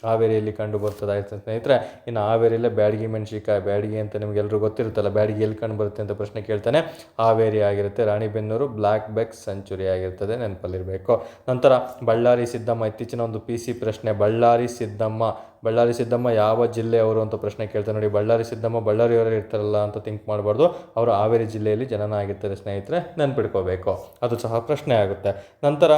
ಹಾವೇರಿಯಲ್ಲಿ ಕಂಡು ಬರ್ತದಾಗಿರ್ತದೆ ಸ್ನೇಹಿತರೆ. ಇನ್ನು ಹಾವೇರಿಯಲ್ಲೇ ಬ್ಯಾಡಗಿ ಮೆಣಸಿಕಾಯಿ, ಬ್ಯಾಡಗಿ ಅಂತ ನಿಮಗೆ ಎಲ್ಲರೂ ಗೊತ್ತಿರುತ್ತಲ್ಲ, ಬ್ಯಾಡಗಿ ಎಲ್ಲಿ ಕಂಡು ಬರುತ್ತೆ ಅಂತ ಪ್ರಶ್ನೆ ಕೇಳ್ತಾನೆ. ಹಾವೇರಿ ಆಗಿರುತ್ತೆ. ರಾಣಿಬೆನ್ನೂರು ಬ್ಲ್ಯಾಕ್ ಬೆಕ್ ಸೆಂಚುರಿ ಆಗಿರ್ತದೆ, ನೆನಪಲ್ಲಿರಬೇಕು. ನಂತರ ಬಳ್ಳಾರಿ ಸಿದ್ದಮ್ಮ, ಇತ್ತೀಚಿನ ಒಂದು PC ಪ್ರಶ್ನೆ. ಬಳ್ಳಾರಿ ಸಿದ್ದಮ್ಮ ಯಾವ ಜಿಲ್ಲೆಯವರು ಅಂತ ಪ್ರಶ್ನೆ ಕೇಳ್ತಾರೆ ನೋಡಿ. ಬಳ್ಳಾರಿ ಸಿದ್ದಮ್ಮ ಬಳ್ಳಾರಿಯವರೇ ಇರ್ತಾರಲ್ಲ ಅಂತ ಥಿಂಕ್ ಮಾಡಬಾರ್ದು. ಅವರು ಹಾವೇರಿ ಜಿಲ್ಲೆಯಲ್ಲಿ ಜನನ ಆಗಿರ್ತಾರೆ ಸ್ನೇಹಿತರೆ, ನೆನ್ಪಿಟ್ಕೋಬೇಕು. ಅದು ಸಹ ಪ್ರಶ್ನೆ ಆಗುತ್ತೆ. ನಂತರ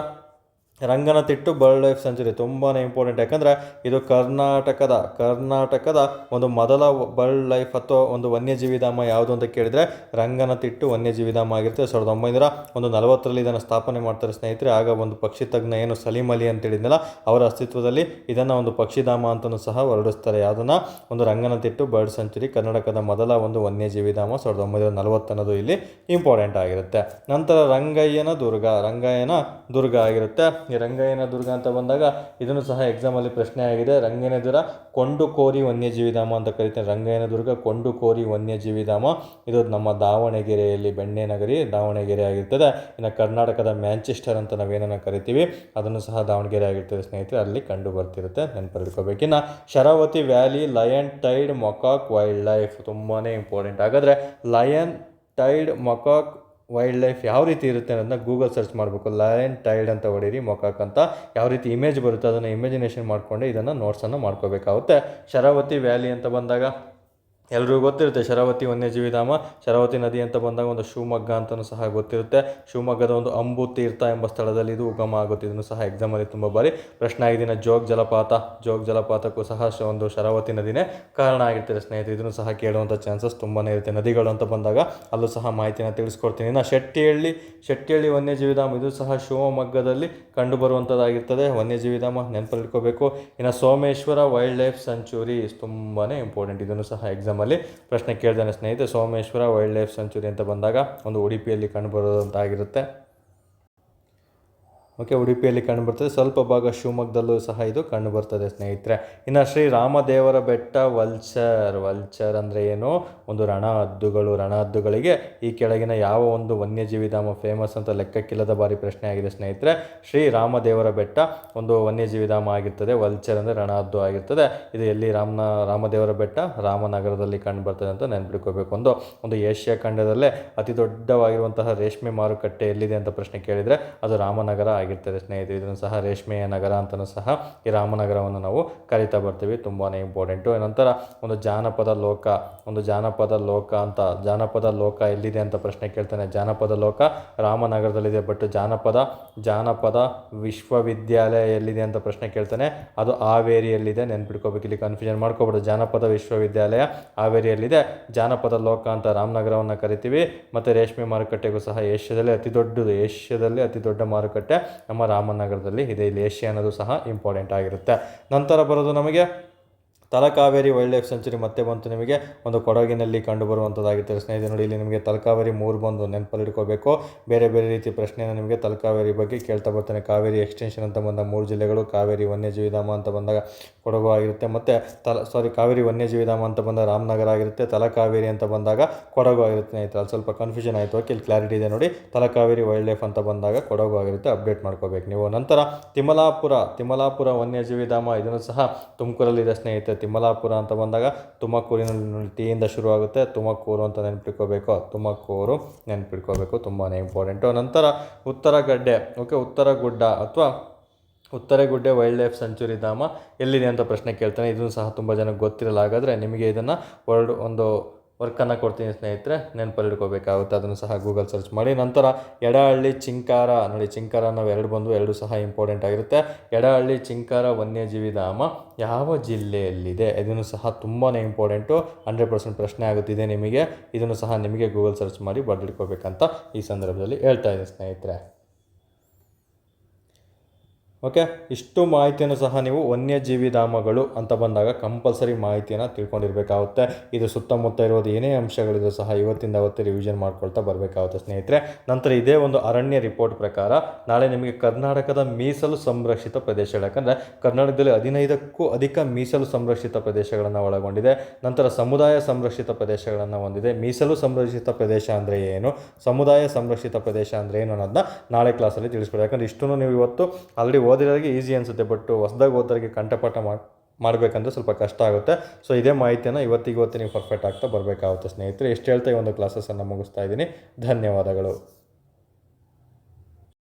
ರಂಗನತಿಟ್ಟು ಬರ್ಡ್ ಲೈಫ್ ಸೆಂಚುರಿ ತುಂಬಾ ಇಂಪಾರ್ಟೆಂಟ್. ಯಾಕಂದರೆ ಇದು ಕರ್ನಾಟಕದ ಒಂದು ಮೊದಲ ಬರ್ಡ್ ಲೈಫ್ ಅಥವಾ ಒಂದು ವನ್ಯಜೀವಿ ಧಾಮ ಯಾವುದು ಅಂತ ಕೇಳಿದರೆ ರಂಗನತಿಟ್ಟು ವನ್ಯಜೀವಿ ಧಾಮ ಆಗಿರುತ್ತೆ. 1940ರಲ್ಲಿ ಇದನ್ನು ಸ್ಥಾಪನೆ ಮಾಡ್ತಾರೆ ಸ್ನೇಹಿತರೆ. ಆಗ ಒಂದು ಪಕ್ಷಿ ತಜ್ಞ ಏನು ಸಲೀಂ ಅಲಿ ಅಂತ ಹೇಳಿದ್ನಲ್ಲ, ಅವರ ಅಸ್ತಿತ್ವದಲ್ಲಿ ಇದನ್ನು ಒಂದು ಪಕ್ಷಿಧಾಮ ಅಂತಲೂ ಸಹ ಹೊರಡಿಸ್ತಾರೆ. ಯಾವುದನ್ನು? ಒಂದು ರಂಗನತಿಟ್ಟು ಬರ್ಡ್ ಸೆಂಚುರಿ, ಕರ್ನಾಟಕದ ಮೊದಲ ಒಂದು ವನ್ಯಜೀವಿ ಧಾಮ 1940 ಅನ್ನೋದು ಇಲ್ಲಿ ಇಂಪಾರ್ಟೆಂಟ್ ಆಗಿರುತ್ತೆ. ನಂತರ ರಂಗಯ್ಯನ ದುರ್ಗ ಆಗಿರುತ್ತೆ. ಈ ರಂಗಯ್ಯನ ದುರ್ಗ ಅಂತ ಬಂದಾಗ ಇದನ್ನು ಸಹ ಎಕ್ಸಾಮಲ್ಲಿ ಪ್ರಶ್ನೆ ಆಗಿದೆ. ರಂಗಯ್ಯನ ದುರ್ಗ ಕೊಂಡುಕೋರಿ ವನ್ಯಜೀವಿ ಧಾಮ ಅಂತ ಕರೀತಾರೆ. ರಂಗಯ್ಯನ ದುರ್ಗ ಕೊಂಡುಕೋರಿ ವನ್ಯಜೀವಿ ಧಾಮ ಇದು ನಮ್ಮ ದಾವಣಗೆರೆಯಲ್ಲಿ, ಬೆಣ್ಣೆನಗರಿ ದಾವಣಗೆರೆ ಆಗಿರ್ತದೆ. ಇನ್ನು ಕರ್ನಾಟಕದ ಮ್ಯಾಂಚೆಸ್ಟರ್ ಅಂತ ನಾವೇನನ್ನ ಕರಿತೀವಿ ಅದನ್ನು ಸಹ ದಾವಣಗೆರೆ ಆಗಿರ್ತದೆ ಸ್ನೇಹಿತರೆ, ಅಲ್ಲಿ ಕಂಡು ಬರ್ತಿರುತ್ತೆ, ನೆನಪಿಟ್ಕೋಬೇಕು. ಇನ್ನು ಶರಾವತಿ ವ್ಯಾಲಿ ಲಯನ್ ಟೈಡ್ ಮೊಕಾಕ್ ವೈಲ್ಡ್ ಲೈಫ್ ತುಂಬಾ ಇಂಪಾರ್ಟೆಂಟ್. ಹಾಗಾದರೆ ಲಯನ್ ಟೈಡ್ ಮೊಕಾಕ್ ವೈಲ್ಡ್ ಲೈಫ್ ಯಾವ ರೀತಿ ಇರುತ್ತೆ ಅನ್ನೋದನ್ನ ಗೂಗಲ್ ಸರ್ಚ್ ಮಾಡಬೇಕು. ಲಯನ್ ಟೈಡ್ ಅಂತ ಹೊಡೀರಿ, ಮೊಕಾಕ್ ಅಂತ ಯಾವ ರೀತಿ ಇಮೇಜ್ ಬರುತ್ತೆ ಅದನ್ನು ಇಮ್ಯಾಜಿನೇಷನ್ ಮಾಡಿಕೊಂಡೆ ಇದನ್ನು ನೋಟ್ಸನ್ನು ಮಾಡ್ಕೋಬೇಕಾಗುತ್ತೆ. ಶರಾವತಿ ವ್ಯಾಲಿ ಅಂತ ಬಂದಾಗ ಎಲ್ರಿಗೂ ಗೊತ್ತಿರುತ್ತೆ. ಶರಾವತಿ ವನ್ಯಜೀವಿ ಧಾಮ, ಶರಾವತಿ ನದಿ ಅಂತ ಬಂದಾಗ ಒಂದು ಶಿವಮೊಗ್ಗ ಅಂತಲೂ ಸಹ ಗೊತ್ತಿರುತ್ತೆ. ಶಿವಮೊಗ್ಗದ ಒಂದು ಅಂಬು ತೀರ್ಥ ಎಂಬ ಸ್ಥಳದಲ್ಲಿ ಇದು ಉಗಮ ಆಗುತ್ತೆ. ಇದನ್ನು ಸಹ ಎಕ್ಸಾಮಲ್ಲಿ ತುಂಬ ಬಾರಿ ಪ್ರಶ್ನೆ ಆಗಿದ್ದೀನಿ. ಜೋಗ್ ಜಲಪಾತಕ್ಕೂ ಸಹ ಒಂದು ಶರಾವತಿ ನದಿನೇ ಕಾರಣ ಆಗಿರ್ತಾರೆ ಸ್ನೇಹಿತರೆ. ಇದನ್ನು ಸಹ ಕೇಳುವಂಥ ಚಾನ್ಸಸ್ ತುಂಬಾ ಇರುತ್ತೆ. ನದಿಗಳು ಅಂತ ಬಂದಾಗ ಅಲ್ಲೂ ಸಹ ಮಾಹಿತಿನ ತಿಳಿಸ್ಕೊಡ್ತೀನಿ. ಇನ್ನು ಶೆಟ್ಟಿಹಳ್ಳಿ ವನ್ಯಜೀವಿ ಧಾಮ ಇದು ಸಹ ಶಿವಮೊಗ್ಗದಲ್ಲಿ ಕಂಡುಬರುವಂಥದ್ದಾಗಿರ್ತದೆ. ವನ್ಯಜೀವಿ ಧಾಮ ನೆನಪಲ್ಲಿಟ್ಕೋಬೇಕು. ಇನ್ನು ಸೋಮೇಶ್ವರ ವೈಲ್ಡ್ ಲೈಫ್ ಸೆಂಚುರಿ ತುಂಬಾ ಇಂಪಾರ್ಟೆಂಟ್. ಇದನ್ನು ಸಹ ಎಕ್ಸಾಮಲ್ಲಿ ಪ್ರಶ್ನೆ ಕೇಳ್ತಾನೆ ಸ್ನೇಹಿತರೆ. ಸೋಮೇಶ್ವರ ವೈಲ್ಡ್ ಲೈಫ್ ಸೆಂಚುರಿ ಅಂತ ಬಂದಾಗ ಒಂದು ಉಡುಪಿಯಲ್ಲಿ ಕಂಡುಬರೋದಂತಾಗಿರುತ್ತೆ. ಓಕೆ, ಉಡುಪಿಯಲ್ಲಿ ಕಂಡುಬರ್ತದೆ. ಸ್ವಲ್ಪ ಭಾಗ ಶಿವಮೊಗ್ಗದಲ್ಲೂ ಸಹ ಇದು ಕಂಡುಬರ್ತದೆ ಸ್ನೇಹಿತರೆ. ಇನ್ನು ಶ್ರೀ ರಾಮದೇವರ ಬೆಟ್ಟ ವಲ್ಚರ್ ಅಂದರೆ ಏನು? ಒಂದು ರಣಹದ್ದುಗಳಿಗೆ ಈ ಕೆಳಗಿನ ಯಾವ ಒಂದು ವನ್ಯಜೀವಿ ಧಾಮ ಫೇಮಸ್ ಅಂತ ಲೆಕ್ಕಕ್ಕಿಲ್ಲದ ಬಾರಿ ಪ್ರಶ್ನೆ ಆಗಿದೆ ಸ್ನೇಹಿತರೆ. ಶ್ರೀ ರಾಮದೇವರ ಬೆಟ್ಟ ಒಂದು ವನ್ಯಜೀವಿ ಧಾಮ ಆಗಿರ್ತದೆ. ವಲ್ಚರ್ ಅಂದರೆ ರಣಹದ್ದು ಆಗಿರ್ತದೆ. ಇದು ಎಲ್ಲಿ? ರಾಮದೇವರ ಬೆಟ್ಟ ರಾಮನಗರದಲ್ಲಿ ಕಂಡುಬರ್ತದೆ ಅಂತ ನೆನ್ಪಿಟ್ಕೋಬೇಕು. ಒಂದು ಏಷ್ಯಾ ಖಂಡದಲ್ಲೇ ಅತಿ ದೊಡ್ಡವಾಗಿರುವಂತಹ ರೇಷ್ಮೆ ಮಾರುಕಟ್ಟೆ ಎಲ್ಲಿದೆ ಅಂತ ಪ್ರಶ್ನೆ ಕೇಳಿದರೆ ಅದು ರಾಮನಗರ ಆಗಿರ್ತದೆ ಸ್ನೇಹಿತರೆ. ಇದನ್ನು ಸಹ ರೇಷ್ಮೆಯ ನಗರ ಅಂತಲೂ ಸಹ ಈ ರಾಮನಗರವನ್ನು ನಾವು ಕರಿತಾ ಬರ್ತೀವಿ. ತುಂಬಾ ಇಂಪಾರ್ಟೆಂಟು. ನಂತರ ಒಂದು ಜಾನಪದ ಲೋಕ ಎಲ್ಲಿದೆ ಅಂತ ಪ್ರಶ್ನೆ ಕೇಳ್ತಾನೆ. ಜಾನಪದ ಲೋಕ ರಾಮನಗರದಲ್ಲಿದೆ. ಬಟ್ ಜಾನಪದ ವಿಶ್ವವಿದ್ಯಾಲಯ ಎಲ್ಲಿದೆ ಅಂತ ಪ್ರಶ್ನೆ ಕೇಳ್ತಾನೆ. ಅದು ಹಾವೇರಿಯಲ್ಲಿದೆ, ನೆನ್ಪಿಟ್ಕೋಬೇಕು. ಇಲ್ಲಿ ಕನ್ಫ್ಯೂಷನ್ ಮಾಡ್ಕೋಬಿಡು. ಜಾನಪದ ವಿಶ್ವವಿದ್ಯಾಲಯ ಹಾವೇರಿಯಲ್ಲಿದೆ. ಜಾನಪದ ಲೋಕ ಅಂತ ರಾಮನಗರವನ್ನು ಕರಿತೀವಿ. ಮತ್ತು ರೇಷ್ಮೆ ಮಾರುಕಟ್ಟೆಗೂ ಸಹ ಏಷ್ಯಾದಲ್ಲಿ ಅತಿ ದೊಡ್ಡ ಮಾರುಕಟ್ಟೆ ನಮ್ಮ ರಾಮನಗರದಲ್ಲಿ ಇದೆ. ಇಲ್ಲಿ ಏಷ್ಯಾ ಅನ್ನೋದು ಸಹ ಇಂಪಾರ್ಟೆಂಟ್ ಆಗಿರುತ್ತೆ. ನಂತರ ಬರೋದು ನಮಗೆ ತಲಕಾವೇರಿ ವೈಲ್ಡ್ ಲೈಫ್ ಸೆಂಚುರಿ ಮತ್ತೆ ಬಂತು ನಿಮಗೆ ಒಂದು ಕೊಡಗಿನಲ್ಲಿ ಕಂಡುಬರುವಂಥದ್ದಾಗಿರ್ತದೆ ಸ್ನೇಹಿತರೆ. ನೋಡಿ, ಇಲ್ಲಿ ನಿಮಗೆ ತಲಕಾವೇರಿ 3 ಬಂದು ನೆನಪಲ್ಲಿಟ್ಕೋಬೇಕು. ಬೇರೆ ರೀತಿ ಪ್ರಶ್ನೆಯನ್ನು ನಿಮಗೆ ತಲಕಾವೇರಿ ಬಗ್ಗೆ ಕೇಳ್ತಾ ಬರ್ತಾನೆ. ಕಾವೇರಿ ಎಕ್ಸ್ಟೆನ್ಷನ್ ಅಂತ ಬಂದ 3 ಜಿಲ್ಲೆಗಳು, ಕಾವೇರಿ ವನ್ಯಜೀವಿ ಧಾಮ ಅಂತ ಬಂದಾಗ ಕೊಡಗು ಆಗಿರುತ್ತೆ. ಮತ್ತು ಕಾವೇರಿ ವನ್ಯಜೀವಿ ಧಾಮ ಅಂತ ಬಂದಾಗ ರಾಮನಗರ ಆಗಿರುತ್ತೆ. ತಲಕಾವೇರಿ ಅಂತ ಬಂದಾಗ ಕೊಡಗು ಆಗಿರುತ್ತೆ ಸ್ನೇಹಿತರೆ. ಅಲ್ಲಿ ಸ್ವಲ್ಪ ಕನ್ಫ್ಯೂಷನ್ ಆಯಿತು. ಓಕೆ, ಇಲ್ಲಿ ಕ್ಲಾರಿಟಿ ಇದೆ ನೋಡಿ. ತಲಕಾವೇರಿ ವೈಲ್ಡ್ ಲೈಫ್ ಅಂತ ಬಂದಾಗ ಕೊಡಗು ಆಗಿರುತ್ತೆ, ಅಪ್ಡೇಟ್ ಮಾಡ್ಕೋಬೇಕು ನೀವು. ನಂತರ ತಿಮ್ಮಲಾಪುರ ವನ್ಯಜೀವಿ ಧಾಮ, ಇದನ್ನು ಸಹ ತುಮಕೂರಲ್ಲಿದೆ ಸ್ನೇಹಿತರೆ. ತಿಮ್ಮಲಾಪುರ ಅಂತ ಬಂದಾಗ ತುಮಕೂರಿನಲ್ಲಿ ಟಿಯಿಂದ ಶುರುವಾಗುತ್ತೆ, ತುಮಕೂರು ಅಂತ ನೆನ್ಪಿಟ್ಕೋಬೇಕು. ತುಮಕೂರು ನೆನ್ಪಿಟ್ಕೋಬೇಕು, ತುಂಬಾ ಇಂಪಾರ್ಟೆಂಟು. ನಂತರ ಉತ್ತರಗಡ್ಡೆ, ಓಕೆ, ಉತ್ತರಗುಡ್ಡ ಅಥವಾ ಉತ್ತರಗುಡ್ಡೆ ವೈಲ್ಡ್ ಲೈಫ್ ಸೆಂಚುರಿ ಧಾಮ ಎಲ್ಲಿದೆ ಅಂತ ಪ್ರಶ್ನೆ ಕೇಳ್ತಾನೆ. ಇದನ್ನು ಸಹ ತುಂಬ ಜನಕ್ಕೆ ಗೊತ್ತಿರಲ್ಲ. ಹಾಗಾದರೆ ನಿಮಗೆ ಇದನ್ನು ಒಂದು ವರ್ಕನ್ನು ಕೊಡ್ತೀನಿ ಸ್ನೇಹಿತರೆ, ನೆನಪಲ್ಲಿಟ್ಕೋಬೇಕಾಗುತ್ತೆ. ಅದನ್ನು ಸಹ ಗೂಗಲ್ ಸರ್ಚ್ ಮಾಡಿ. ನಂತರ ಎಡಹಳ್ಳಿ ಚಿಂಕಾರ, ನೋಡಿ ಚಿಂಕಾರ ನಾವು ಎರಡು ಸಹ ಇಂಪಾರ್ಟೆಂಟ್ ಆಗಿರುತ್ತೆ. ಎಡಹಳ್ಳಿ ಚಿಂಕಾರ ವನ್ಯಜೀವಿ ಧಾಮ ಯಾವ ಜಿಲ್ಲೆಯಲ್ಲಿದೆ? ಇದನ್ನು ಸಹ ತುಂಬಾ ಇಂಪಾರ್ಟೆಂಟು, 100% ಪ್ರಶ್ನೆ ಆಗುತ್ತಿದೆ ನಿಮಗೆ. ಇದನ್ನು ಸಹ ನಿಮಗೆ ಗೂಗಲ್ ಸರ್ಚ್ ಮಾಡಿ ಬರೆದಿಟ್ಕೋಬೇಕಂತ ಈ ಸಂದರ್ಭದಲ್ಲಿ ಹೇಳ್ತಾ ಇದ್ದೀನಿ ಸ್ನೇಹಿತರೆ. ಓಕೆ, ಇಷ್ಟು ಮಾಹಿತಿಯನ್ನು ಸಹ ನೀವು ವನ್ಯಜೀವಿ ಧಾಮಗಳು ಅಂತ ಬಂದಾಗ ಕಂಪಲ್ಸರಿ ಮಾಹಿತಿಯನ್ನು ತಿಳ್ಕೊಂಡಿರಬೇಕಾಗುತ್ತೆ. ಇದು ಸುತ್ತಮುತ್ತ ಇರೋದು ಏನೇ ಅಂಶಗಳಿದ್ರು ಸಹ ಇವತ್ತಿಂದ ಅವತ್ತೇ ರಿವಿಷನ್ ಮಾಡ್ಕೊಳ್ತಾ ಬರಬೇಕಾಗುತ್ತೆ ಸ್ನೇಹಿತರೆ. ನಂತರ ಇದೇ ಒಂದು ಅರಣ್ಯ ರಿಪೋರ್ಟ್ ಪ್ರಕಾರ ನಾಳೆ ನಿಮಗೆ ಕರ್ನಾಟಕದ ಮೀಸಲು ಸಂರಕ್ಷಿತ ಪ್ರದೇಶಗಳು, ಯಾಕಂದರೆ ಕರ್ನಾಟಕದಲ್ಲಿ 15ಕ್ಕೂ ಅಧಿಕ ಮೀಸಲು ಸಂರಕ್ಷಿತ ಪ್ರದೇಶಗಳನ್ನು ಒಳಗೊಂಡಿದೆ. ನಂತರ ಸಮುದಾಯ ಸಂರಕ್ಷಿತ ಪ್ರದೇಶಗಳನ್ನು ಹೊಂದಿದೆ. ಮೀಸಲು ಸಂರಕ್ಷಿತ ಪ್ರದೇಶ ಅಂದರೆ ಏನು, ಸಮುದಾಯ ಸಂರಕ್ಷಿತ ಪ್ರದೇಶ ಅಂದರೆ ಏನು ಅನ್ನೋದನ್ನ ನಾಳೆ ಕ್ಲಾಸಲ್ಲಿ ತಿಳಿಸ್ಕೊಡಿ. ಯಾಕಂದರೆ ಇಷ್ಟನ್ನು ನೀವು ಇವತ್ತು ಆಲ್ರೆಡಿ ಓದಿರೋರಿಗೆ ಈಸಿ ಅನಿಸುತ್ತೆ, ಬಟ್ ಹೊಸದಾಗಿ ಓದೋರಿಗೆ ಕಂಠಪಾಠ ಮಾಡಬೇಕಂದ್ರೆ ಸ್ವಲ್ಪ ಕಷ್ಟ ಆಗುತ್ತೆ. ಸೊ ಇದೇ ಮಾಹಿತಿಯನ್ನು ಇವತ್ತಿಗೆ ನೀವು ಪರ್ಫೆಕ್ಟ್ ಆಗ್ತಾ ಬರಬೇಕಾಗುತ್ತೆ ಸ್ನೇಹಿತರೆ. ಎಷ್ಟು ಹೇಳ್ತಾ ಈ ಒಂದು ಕ್ಲಾಸಸನ್ನು ಮುಗಿಸ್ತಾ ಇದ್ದೀನಿ. ಧನ್ಯವಾದಗಳು.